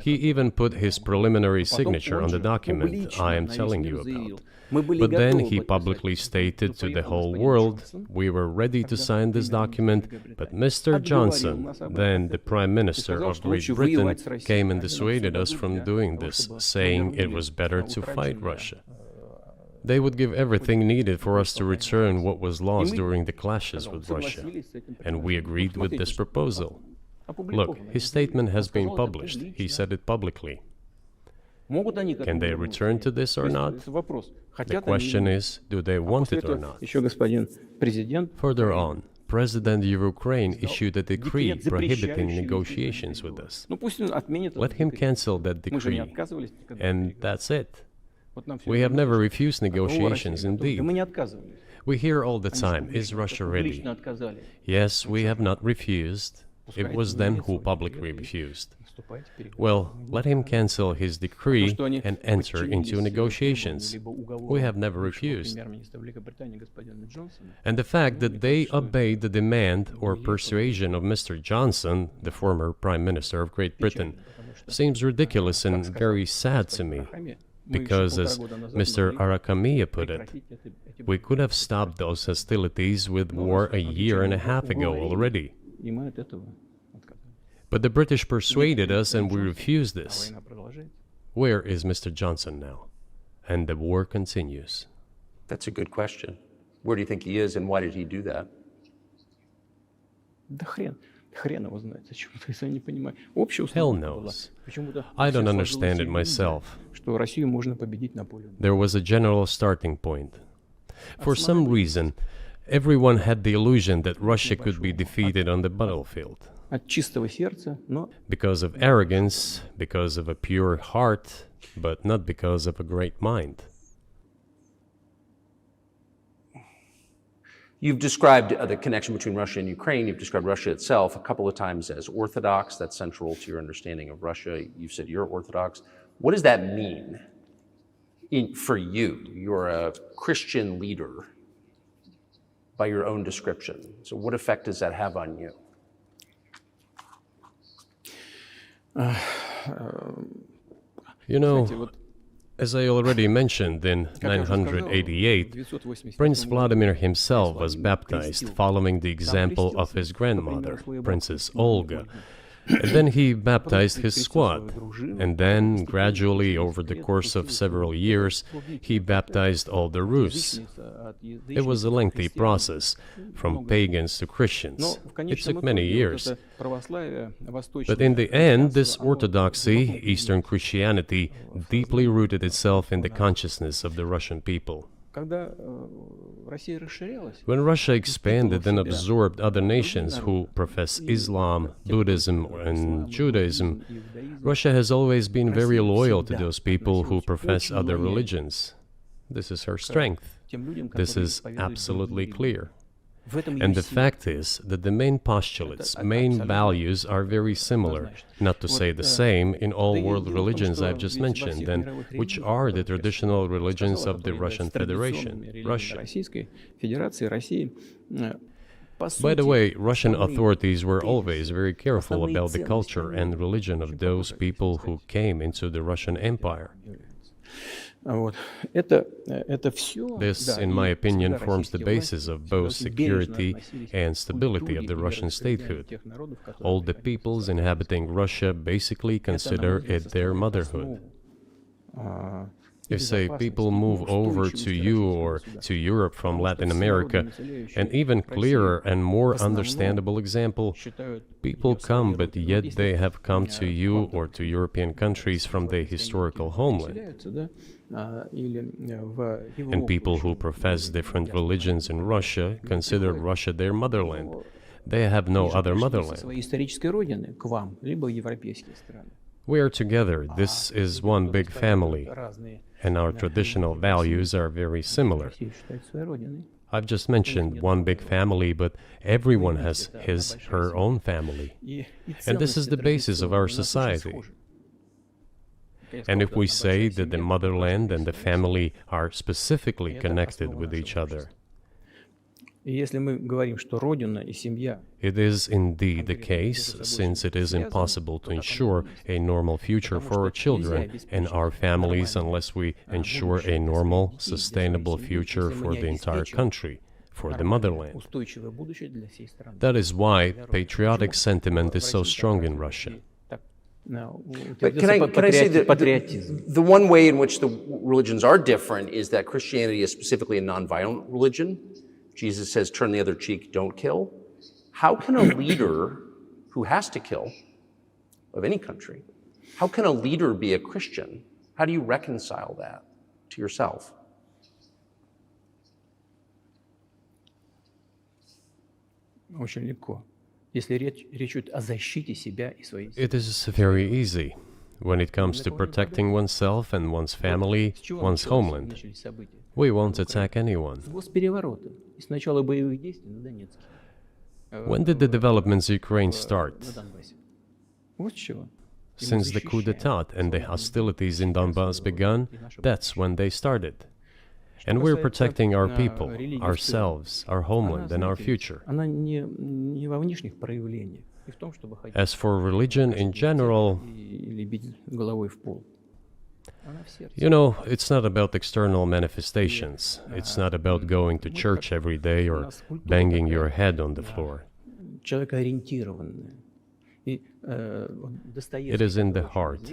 He even put his preliminary signature on the document I am telling you about. But then he publicly stated to the whole world, we were ready to sign this document, but Mr. Johnson, then the Prime Minister of Great Britain, came and dissuaded us from doing this, saying it was better to fight Russia. They would give everything needed for us to return what was lost during the clashes with Russia. And we agreed with this proposal. Look, his statement has been published. He said it publicly. Can they return to this or not? The question is, do they want it or not? Further on, President of Ukraine issued a decree prohibiting negotiations with us. Let him cancel that decree, and that's it. We have never refused negotiations, indeed. We hear all the time, is Russia ready? Yes, we have not refused. It was them who publicly refused. Well, let him cancel his decree and enter into negotiations. We have never refused. And the fact that they obeyed the demand or persuasion of Mr. Johnson, the former Prime Minister of Great Britain, seems ridiculous and very sad to me. Because, as Mr. Arakhamia put it, we could have stopped those hostilities with war a year and a half ago already. But the British persuaded us and we refused this. Where is Mr. Johnson now? And the war continues. That's a good question. Where do you think he is and why did he do that? Hell knows. I don't understand it myself. There was a general starting point. For some reason, everyone had the illusion that Russia could be defeated on the battlefield. Because of arrogance, because of a pure heart, but not because of a great mind. You've described the connection between Russia and Ukraine. You've described Russia itself a couple of times as orthodox. That's central to your understanding of Russia. You've said you're orthodox. What does that mean for you? You're a Christian leader by your own description. So what effect does that have on you? You know, as I already mentioned, in 988, Prince Vladimir himself was baptized following the example of his grandmother, Princess Olga. And then he baptized his squad. And then, gradually, over the course of several years, he baptized all the Rus. It was a lengthy process, from pagans to Christians. It took many years. But in the end, this orthodoxy, Eastern Christianity, deeply rooted itself in the consciousness of the Russian people. When Russia expanded and absorbed other nations who profess Islam, Buddhism, and Judaism, Russia has always been very loyal to those people who profess other religions. This is her strength. This is absolutely clear. And the fact is that the main postulates, main values are very similar, not to say the same, in all world religions I've just mentioned, and which are the traditional religions of the Russian Federation, Russia. By the way, Russian authorities were always very careful about the culture and religion of those people who came into the Russian Empire. This, in my opinion, forms the basis of both security and stability of the Russian statehood. All the peoples inhabiting Russia basically consider it their motherhood. If, say, people move over to you or to Europe from Latin America, an even clearer and more understandable example, people come, but yet they have come to you or to European countries from their historical homeland. And people who profess different religions in Russia consider Russia their motherland. They have no other motherland. We are together. This is one big family, and our traditional values are very similar. I've just mentioned one big family, but everyone has his, her own family. And this is the basis of our society. And if we say that the motherland and the family are specifically connected with each other, it is indeed the case, since it is impossible to ensure a normal future for our children and our families unless we ensure a normal, sustainable future for the entire country, for the motherland. That is why patriotic sentiment is so strong in Russia. But can I say that the one way in which the religions are different is that Christianity is specifically a nonviolent religion. Jesus says, turn the other cheek, don't kill. How can a leader who has to kill, of any country, how can a leader be a Christian? How do you reconcile that to yourself? Очень легко. Если речь идет о защите себя и своей семьи. It is very easy when it comes to protecting oneself and one's family, one's homeland. We won't attack anyone. When did the developments in Ukraine start? Since the coup d'etat and the hostilities in Donbass began, that's when they started. And we're protecting our people, ourselves, our homeland, and our future. As for religion in general, you know, it's not about external manifestations. It's not about going to church every day or banging your head on the floor. It is in the heart.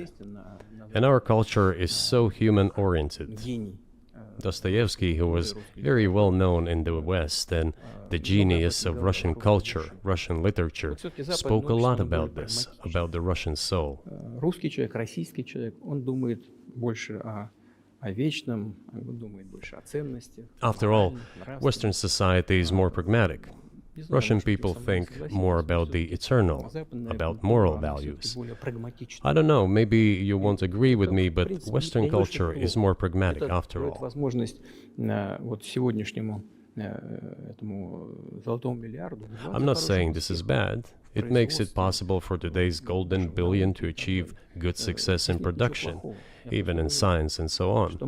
And our culture is so human-oriented. Dostoevsky, who was very well known in the West and the genius of Russian culture, Russian literature, spoke a lot about this, about the Russian soul. Русский человек, российский человек, он думает больше о вечном, он думает больше о ценностях. After all, Western society is more pragmatic. Russian people think more about the eternal, about moral values. I don't know, maybe you won't agree with me, but Western culture is more pragmatic after all. I'm not saying this is bad. It makes it possible for today's golden billion to achieve good success in production, even in science and so on.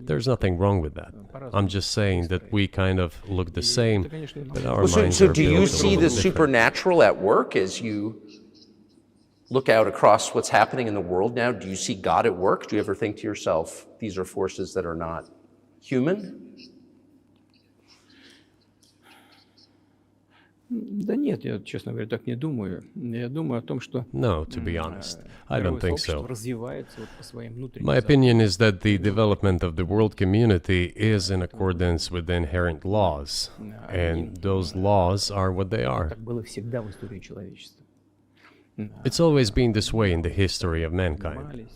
There's nothing wrong with that. I'm just saying that we kind of look the same, but our minds so are do you built a see little the different. supernatural at work as you look out across what's happening in the world now? Do you see God at work? Do you ever think to yourself, these are forces that are not human? Да нет, я, честно говоря, так не думаю. Я думаю о том, что... No, to be honest, I don't think so. развивается вот по своим внутренним... My opinion is that the development of the world community is in accordance with the inherent laws, and those laws are what they are. Так было всегда в истории человечества. It's always been this way in the history of mankind.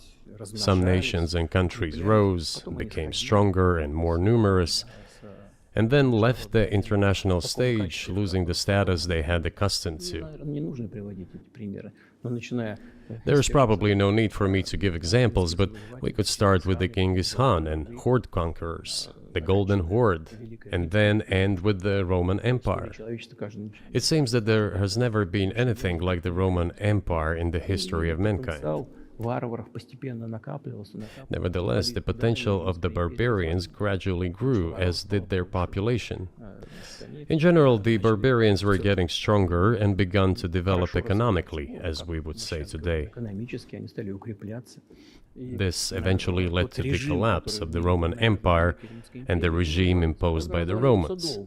Some nations and countries rose, became stronger and more numerous, and then left the international stage, losing the status they had accustomed to. Не нужно приводить эти примеры, но начиная... There's probably no need for me to give examples, but we could start with the Genghis Khan and horde conquerors, the Golden Horde, and then end with the Roman Empire. It seems that there has never been anything like the Roman Empire in the history of mankind. Nevertheless, the potential of the barbarians gradually grew, as did their population. In general, the barbarians were getting stronger and begun to develop economically, as we would say today. This eventually led to the collapse of the Roman Empire and the regime imposed by the Romans.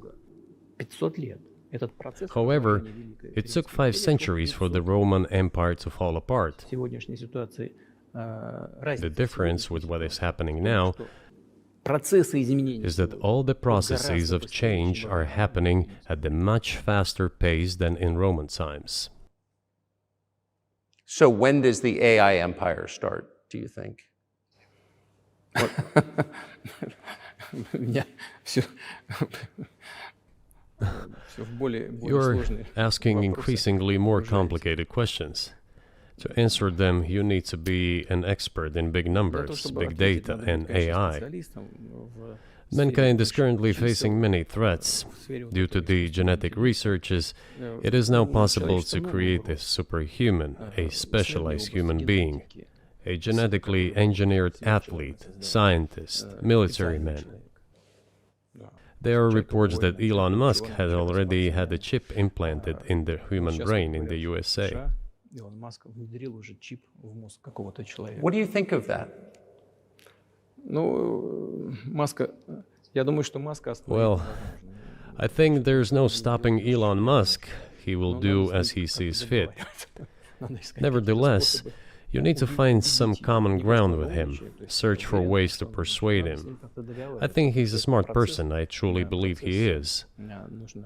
Этот процесс However, разрушения великой it took 5 пересечения centuries for the Roman Empire to fall apart. в сегодняшней ситуации The разница difference with what is happening now что процессы изменений is that all the processes of change are happening at a much faster pace than in Roman times. So when does the AI empire start, do you think? У меня все в более You're сложные asking вопросы. increasingly more complicated questions. To answer them, you need to be an expert in big Для того, numbers, чтобы big ответить, data, надо and быть, конечно, AI. специалистом в Mankind is сфере currently чисел, facing many threats. в сфере Due to вот the этой genetic researches, it is now possible to create a superhuman, a specialized human being, a genetically engineered athlete, scientist, military man. There are reports that Elon Musk had already had a chip implanted in the human brain in the USA. Илон Маск внедрил уже чип в мозг какого-то человека. What do you think of that? Ну, Маска, я думаю, что Маска Well, остановить I think there's no stopping Elon Musk. He will do as he sees fit. Nevertheless, you need to find some common ground with him, search for ways to persuade him. I think he's a smart person, I truly believe he is.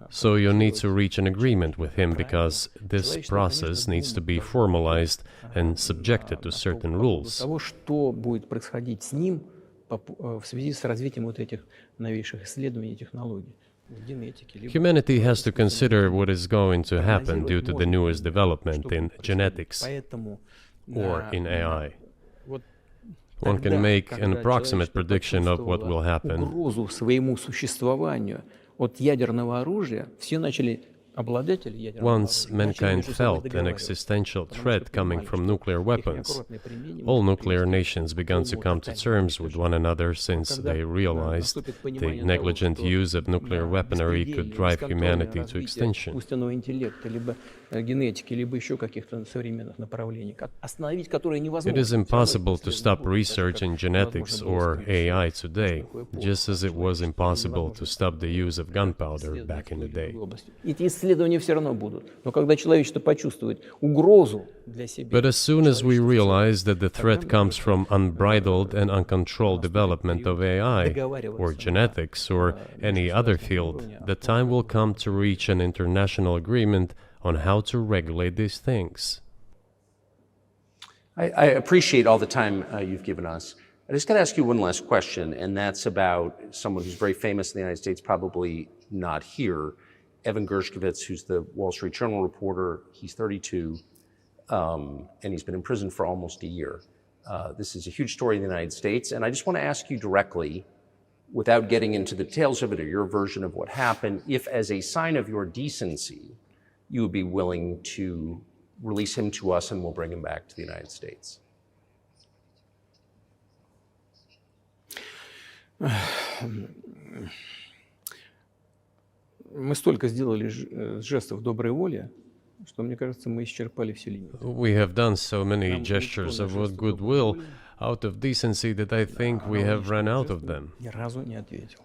So you need to reach an agreement with him because this process needs to be formalized and subjected to certain rules. того, что будет происходить с ним в связи с развитием вот этих новейших исследований и технологий. В генетике, либо Humanity has to consider what is going to happen due to the newest development in genetics Поэтому or in AI. вот One тогда, can make когда an approximate человечество prediction of what will почувствовало happen. угрозу своему существованию от ядерного оружия, все начали обладатели ядерного Once оружия начали mankind между собой felt an договариваться, existential потому threat что coming понимали, from что nuclear их weapons, неаккуратное применение all может nuclear привести nations began to к come to тотальному terms with one another since Когда they realized наступит the понимание того, negligent что, use of nuclear weaponry беспредельное, could drive бесконтрольное humanity to развитие extinction. искусственного интеллекта, либо генетики, либо еще каких-то современных направлений, остановить которые невозможно. It is impossible to Все равно stop research in genetics or AI today, just as it was impossible to stop the use of gunpowder back in the day. Эти исследования все равно будут. Но когда человечество почувствует угрозу для себя, But as soon as we realize that the threat comes from unbridled and uncontrolled development of AI, or genetics, or any other field, the time will come to reach an international agreement on how to regulate these things. I appreciate all the time you've given us. I just got to ask you one last question, and that's about someone who's very famous in the United States, probably not here, Evan Ghershkovich, who's the Wall Street Journal reporter. He's 32, and he's been in prison for almost a year. This is a huge story in the United States, and I just want to ask you directly, without getting into the details of it or your version of what happened, if as a sign of your decency, you would be willing to release him to us and we'll bring him back to the United States. мы столько сделали жестов доброй воли, что, мне кажется, мы исчерпали все лимиты. We have done so many gestures of goodwill out of decency that I think we have run out of them. Ни разу не ответил.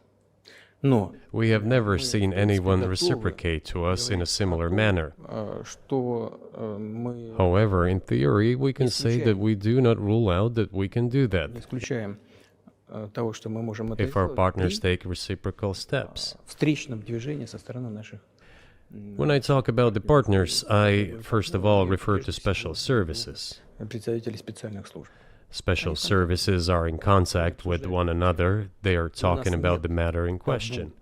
Но We have never seen anyone reciprocate to us in a similar manner. что мы However, in theory, we can say that we do not rule out that we can do that не исключаем того, что мы можем это if our сделать partners при take reciprocal steps. встречном движении со стороны наших When I talk about the partners, I first of all refer to special services. представителей специальных служб. Special services are in contact with one another. They are talking about the matter in question.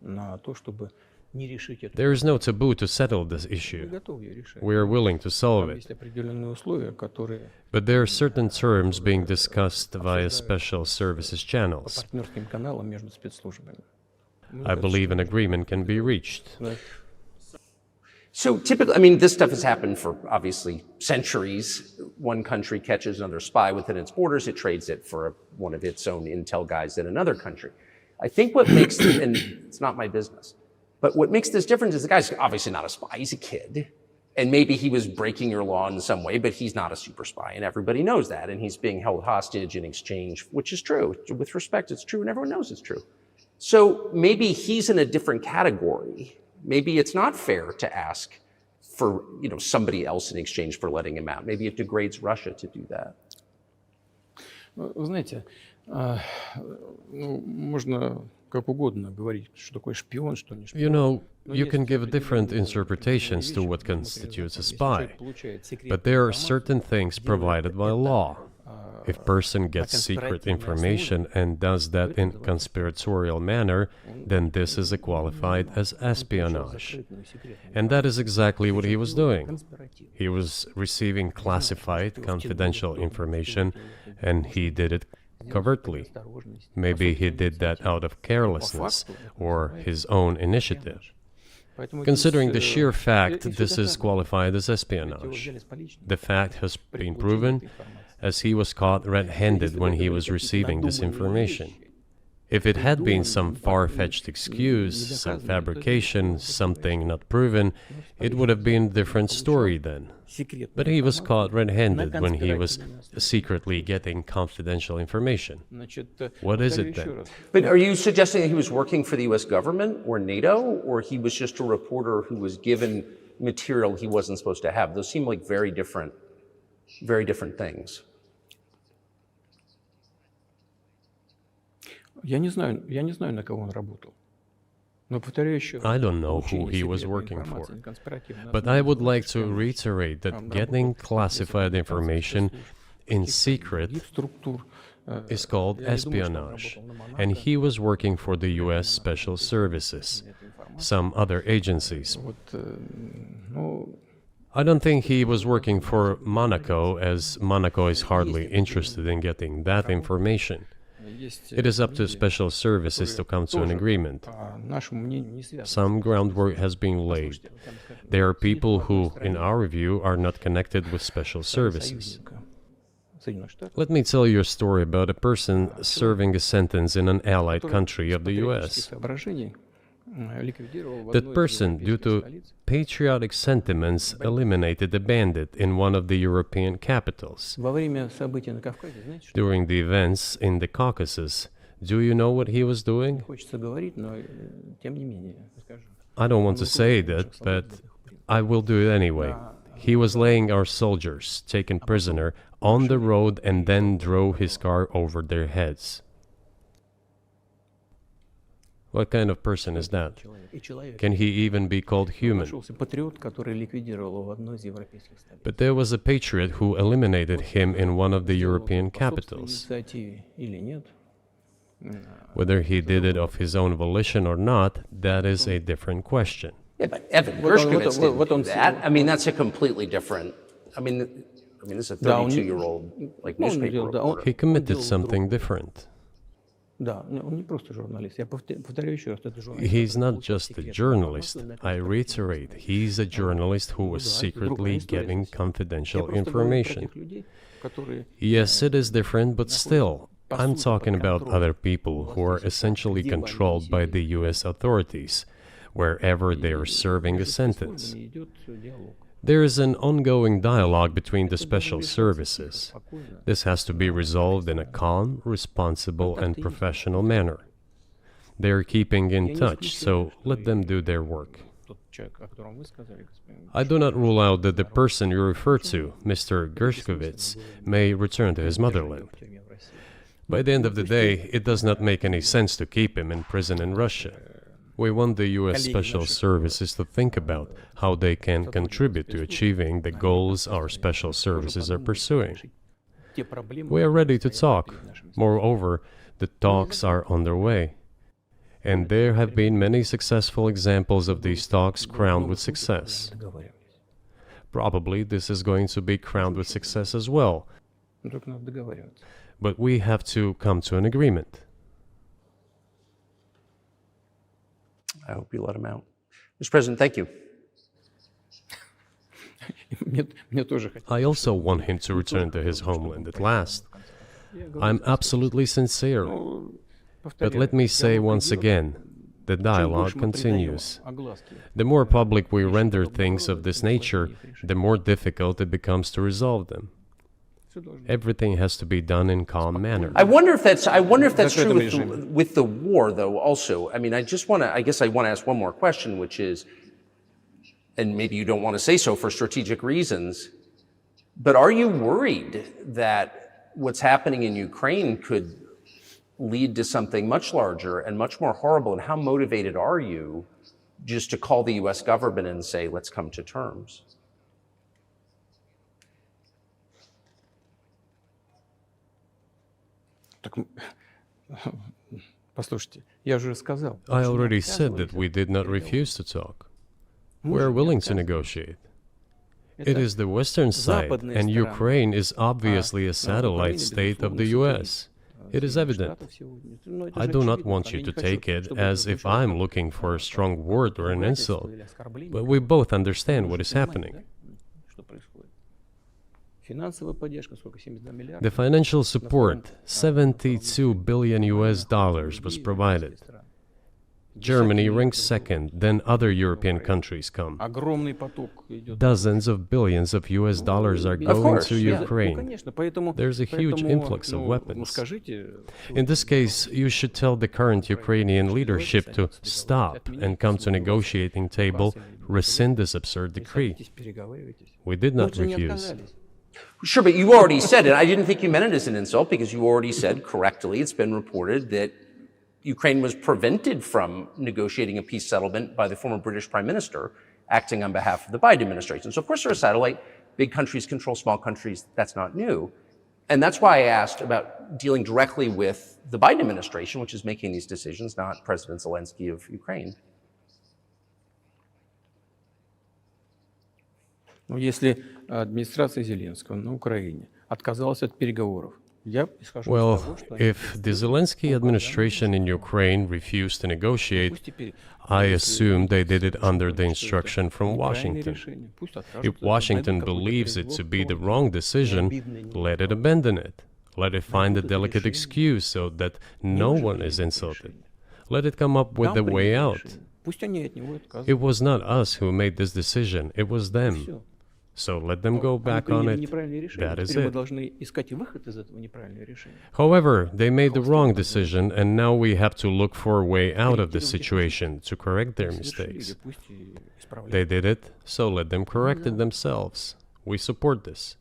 На то, чтобы не решить это. There is no taboo to settle this Мы issue. готовы ее решать. We are willing to solve Там it. есть определенные условия, которые But there are certain terms being discussed via special services по channels. партнерским каналам между спецслужбами. I believe an agreement can be reached. Да. So typically, I mean, this stuff has happened for obviously centuries. One country catches another spy within its borders, it trades it for one of its own intel guys in another country. I think what makes, and it's not my business, but what makes this different is the guy's obviously not a spy, he's a kid. And maybe he was breaking your law in some way, but he's not a super spy, and everybody knows that. And he's being held hostage in exchange, which is true. With respect, it's true, and everyone knows it's true. So maybe he's in a different category maybe it's not fair to ask for somebody else in exchange for letting him out. Maybe it degrades Russia to do that. Вы знаете, можно как угодно говорить, что такое шпион, что не шпион. You know, you can give different interpretations to what constitutes a spy, but there are certain things provided by law. If person gets secret information and does that in conspiratorial manner, then this is qualified as espionage. And that is exactly what he was doing. He was receiving classified, confidential information, and he did it covertly. Maybe he did that out of carelessness or his own initiative. Considering the sheer fact, this is qualified as espionage. The fact has been proven, as he was caught red-handed when he was receiving this information. If it had been some far-fetched excuse, some fabrication, something not proven, it would have been a different story then. But he was caught red-handed when he was secretly getting confidential information. What is it then? But are you suggesting that he was working for the US government or NATO, or he was just a reporter who was given material he wasn't supposed to have? Those seem like very different things. Я не знаю, на кого он работал. Но повторяю еще раз. I don't know who he was working for, but I would like to reiterate that getting classified information in secret is called espionage, and he was working for the US Special Services, some other agencies. I don't think he was working for Monaco, as Monaco is hardly interested in getting that information. It is up to special services to come to an agreement. Some groundwork has been laid. There are people who, in our view, are not connected with special services. Let me tell you a story about a person serving a sentence in an allied country of the US. That person, due to patriotic sentiments, eliminated a bandit in one of the European capitals. During the events in the Caucasus, do you know what he was doing? I don't want to say that, but I will do it anyway. He was laying our soldiers, taken prisoner, on the road and then drove his car over their heads. What kind of person is that? Can he even be called human? But there was a patriot who eliminated him in one of the European capitals. Whether he did it of his own volition or not, that is a different question. Yeah, but Evan Gershkovich didn't do that. I mean, that's a completely different. I mean, this is a 32-year-old newspaper reporter. He committed something different. He's not just a journalist. I reiterate, he's a journalist who was secretly getting confidential information. Yes, it is different, but still, I'm talking about other people who are essentially controlled by the US authorities, wherever they are serving a sentence. There is an ongoing dialogue between the special services. This has to be resolved in a calm, responsible, and professional manner. They are keeping in touch, so let them do their work. I do not rule out that the person you refer to, Mr. Ghershkovich, may return to his motherland. By the end of the day, it does not make any sense to keep him in prison in Russia. We want the US Special Services to think about how they can contribute to achieving the goals our special services are pursuing. We are ready to talk. Moreover, the talks are underway. And there have been many successful examples of these talks crowned with success. Probably this is going to be crowned with success as well. But we have to come to an agreement. I hope you let him out. Mr. President, thank you. I also want him to return to his homeland at last. I'm absolutely sincere. But let me say once again, the dialogue continues. The more public we render things of this nature, the more difficult it becomes to resolve them. Everything has to be done in calm manner. I wonder if that's true режиме. with the war, though. Also, I mean, I guess I want to ask one more question, which is, and maybe you don't want to say so for strategic reasons, but are you worried that what's happening in Ukraine could lead to something much larger and much more horrible? And how motivated are you just to call the U.S. government and say, let's come to terms? Послушайте, я же сказал. I already said that we did not refuse to talk. We are willing to negotiate. It is the Western side, and Ukraine is obviously a satellite state of the US. It is evident. I do not want you to take it as if I'm looking for a strong word or an insult, but we both understand what is happening. The financial support, 72 billion US dollars, was provided. Germany ranks second, then other European countries come. Dozens of billions of US dollars are going to Ukraine. There's a huge influx of weapons. In this case, you should tell the current Ukrainian leadership to stop and come to negotiating table, rescind this absurd decree. We did not refuse. Sure, but you already said it. I didn't think you meant it as an insult because you already said correctly, it's been reported that Ukraine was prevented from negotiating a peace settlement by the former British Prime Minister acting on behalf of the Biden administration. So of course they're a satellite. Big countries control small countries. That's not new. And that's why I asked about dealing directly with the Biden administration, which is making these decisions, not President Zelensky of Ukraine. Но если администрация Зеленского на Украине отказалась от переговоров, well, if the Zelensky administration in Ukraine refused to negotiate, I assume they did it under the instruction from Washington. If Washington believes it to be the wrong decision, let it abandon it. Let it find a delicate excuse so that no one is insulted. Let it come up with a way out. It was not us who made this decision, it was them. So let them go back on it. That is it. However, they made the wrong decision, and now we have to look for a way out of the situation to correct their mistakes. They did it, so let them correct it themselves. We support this.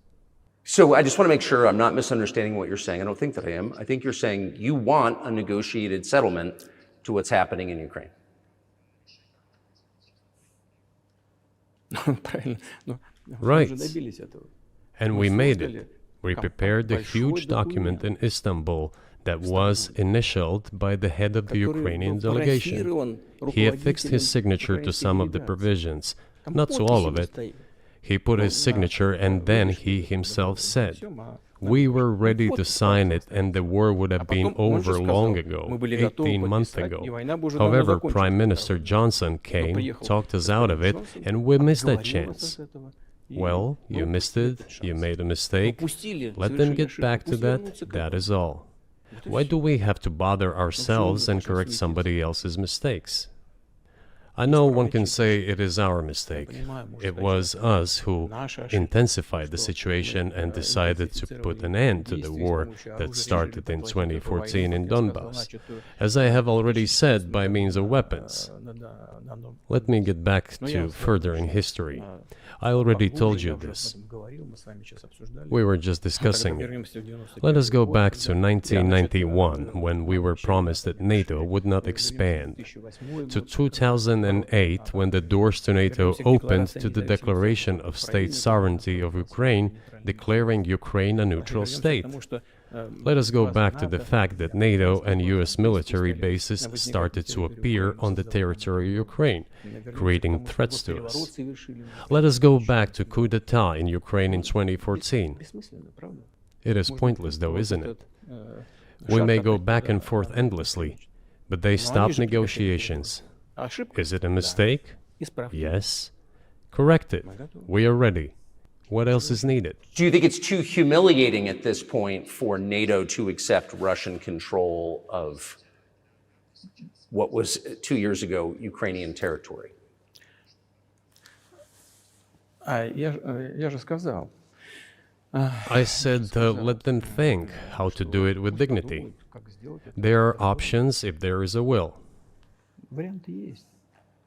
So I just want to make sure I'm not misunderstanding what you're saying. I don't think that I am. I think you're saying you want a negotiated settlement to what's happening in Ukraine. Right. And we made it. We prepared a huge document in Istanbul that was initialed by the head of the Ukrainian delegation. He affixed his signature to some of the provisions, not to all of it. He put his signature and then he himself said, "We were ready to sign it and the war would have been over long ago, 18 months ago. However, Prime Minister Johnson came, talked us out of it, and we missed that chance." Well, you missed it, you made a mistake, let them get back to that, that is all. Why do we have to bother ourselves and correct somebody else's mistakes? I know one can say it is our mistake. It was us who intensified the situation and decided to put an end to the war that started in 2014 in Donbass, as I have already said, by means of weapons. Let me get back to further in history. I already told you this. We were just discussing it. Let us go back to 1991, when we were promised that NATO would not expand, to 2008, when the doors to NATO opened to the declaration of state sovereignty of Ukraine, declaring Ukraine a neutral state. Let us go back to the fact that NATO and US military bases started to appear on the territory of Ukraine, creating threats to us. Let us go back to coup d'etat in Ukraine in 2014. It is pointless though, isn't it? We may go back and forth endlessly, but they stopped negotiations. Is it a mistake? Yes. Correct it. We are ready. What else is needed? Do you think it's too humiliating at this point for NATO to accept Russian control of what was 2 years ago Ukrainian territory? Я же сказал, I said, let them think how to do it with dignity. There are options if there is a will. Варианты есть.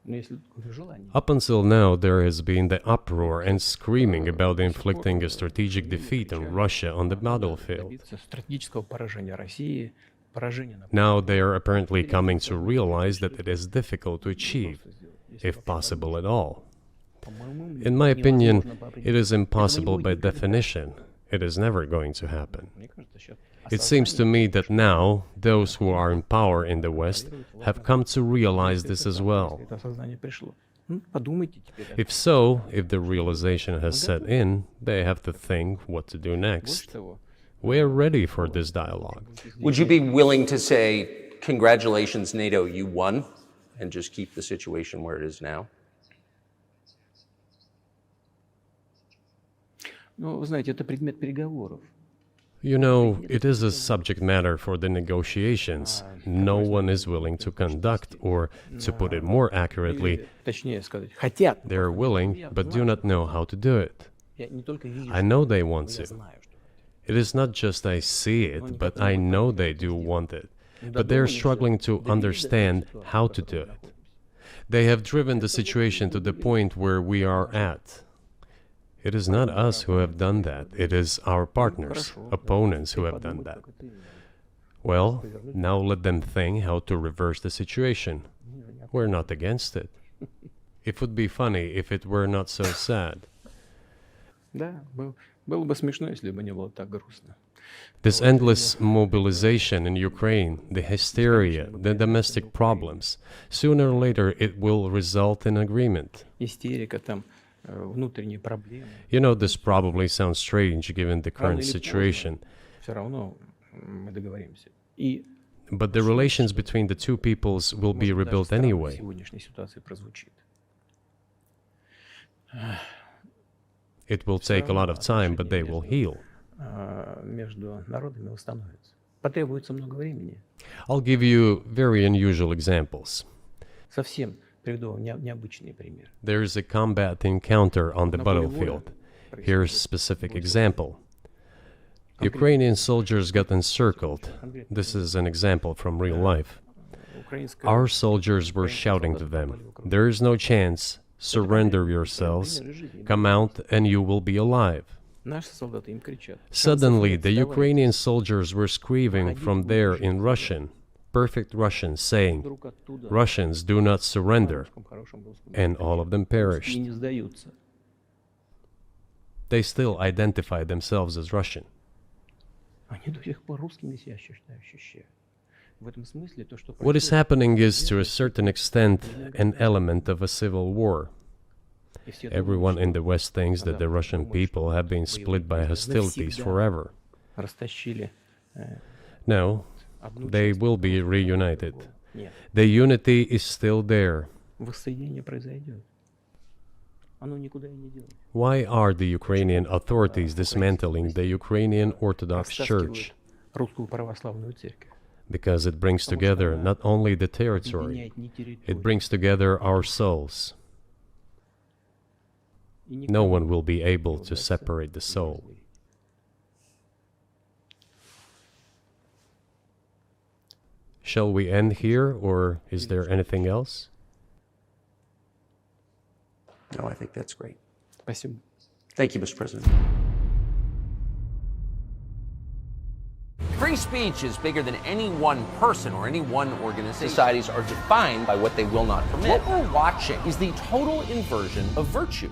Но если такое желание. Up until now, there has been the uproar and screaming about inflicting a strategic defeat on Russia on the battlefield. Стратегического поражения России, поражения на Now they are apparently coming to realize that it is difficult to achieve, if possible at all. In my opinion, it is impossible by definition. It is never going to happen. It seems to me that now, those who are in power in the West have come to realize this as well. это осознание пришло. Подумайте теперь. If so, if the realization has set in, they have to think what to do next. We are ready for this dialogue. Would you be willing to say, congratulations, NATO, you won, and just keep the situation where it is now? Ну, вы знаете, это предмет переговоров. You know, it is a subject matter for the negotiations. No one is willing to conduct, or, to put it more accurately, Точнее сказать, хотят. they are willing, but do not know how to do it. Я не только вижу, I know they want я to. знаю, что It is not just I see it, but I know they do want it. But they are struggling to understand how to do it. They have driven the situation to the point where we are at. It is not us who have done that. It is our partners, opponents who have done that. Well, now let them think how to reverse the situation. We're not against it. It would be funny if it were not so sad. Да, было бы смешно, если бы не было так грустно. This endless mobilization in Ukraine, the hysteria, the domestic problems, sooner or later it will result in agreement. Истерика, там, внутренние проблемы. You know, this probably sounds strange given the current situation, Все равно мы договоримся. И but the relations between the two peoples will be rebuilt в anyway. сегодняшней ситуации прозвучит. It will take a lot of time, but they will heal. Между народами восстановится. Потребуется много времени. I'll give you very unusual examples. Совсем приведу вам необычный пример. There is a combat encounter on the battlefield. Here's a specific example. Ukrainian soldiers got encircled. This is an example from real life. Our soldiers were shouting to them, "There is no chance. Surrender yourselves. Come out and you will be alive." Наши солдаты им кричат. Suddenly, the Ukrainian soldiers were screaming from there in Russian, perfect Russian, saying, Вдруг оттуда "Russians, do not surrender." на хорошем русском And all of them и perished. не сдаются. They still identify themselves as Russian. Они до сих пор русскими себя ощущают. В этом смысле то, что What is happening is, to a certain extent, an element of a civil war. Everyone in the West thinks that the Russian people have been split by hostilities forever. растащили No, they will be reunited. Нет, The unity is still there. воссоединение произойдет. Оно никуда и не делось. Why are the Ukrainian authorities dismantling the Ukrainian Orthodox Church? Русскую православную церковь. Because it brings together not only the territory, Объединяет не территорию. it brings together our souls. И никто No не one will be able to удастся separate the из soul. злых. Shall we end here, or is there anything else? No, I think that's great. Спасибо. Thank you, Mr. President. Free speech is bigger than any one person or any one organization. Societies are defined by what they will not permit. What we're watching is the total inversion of virtue.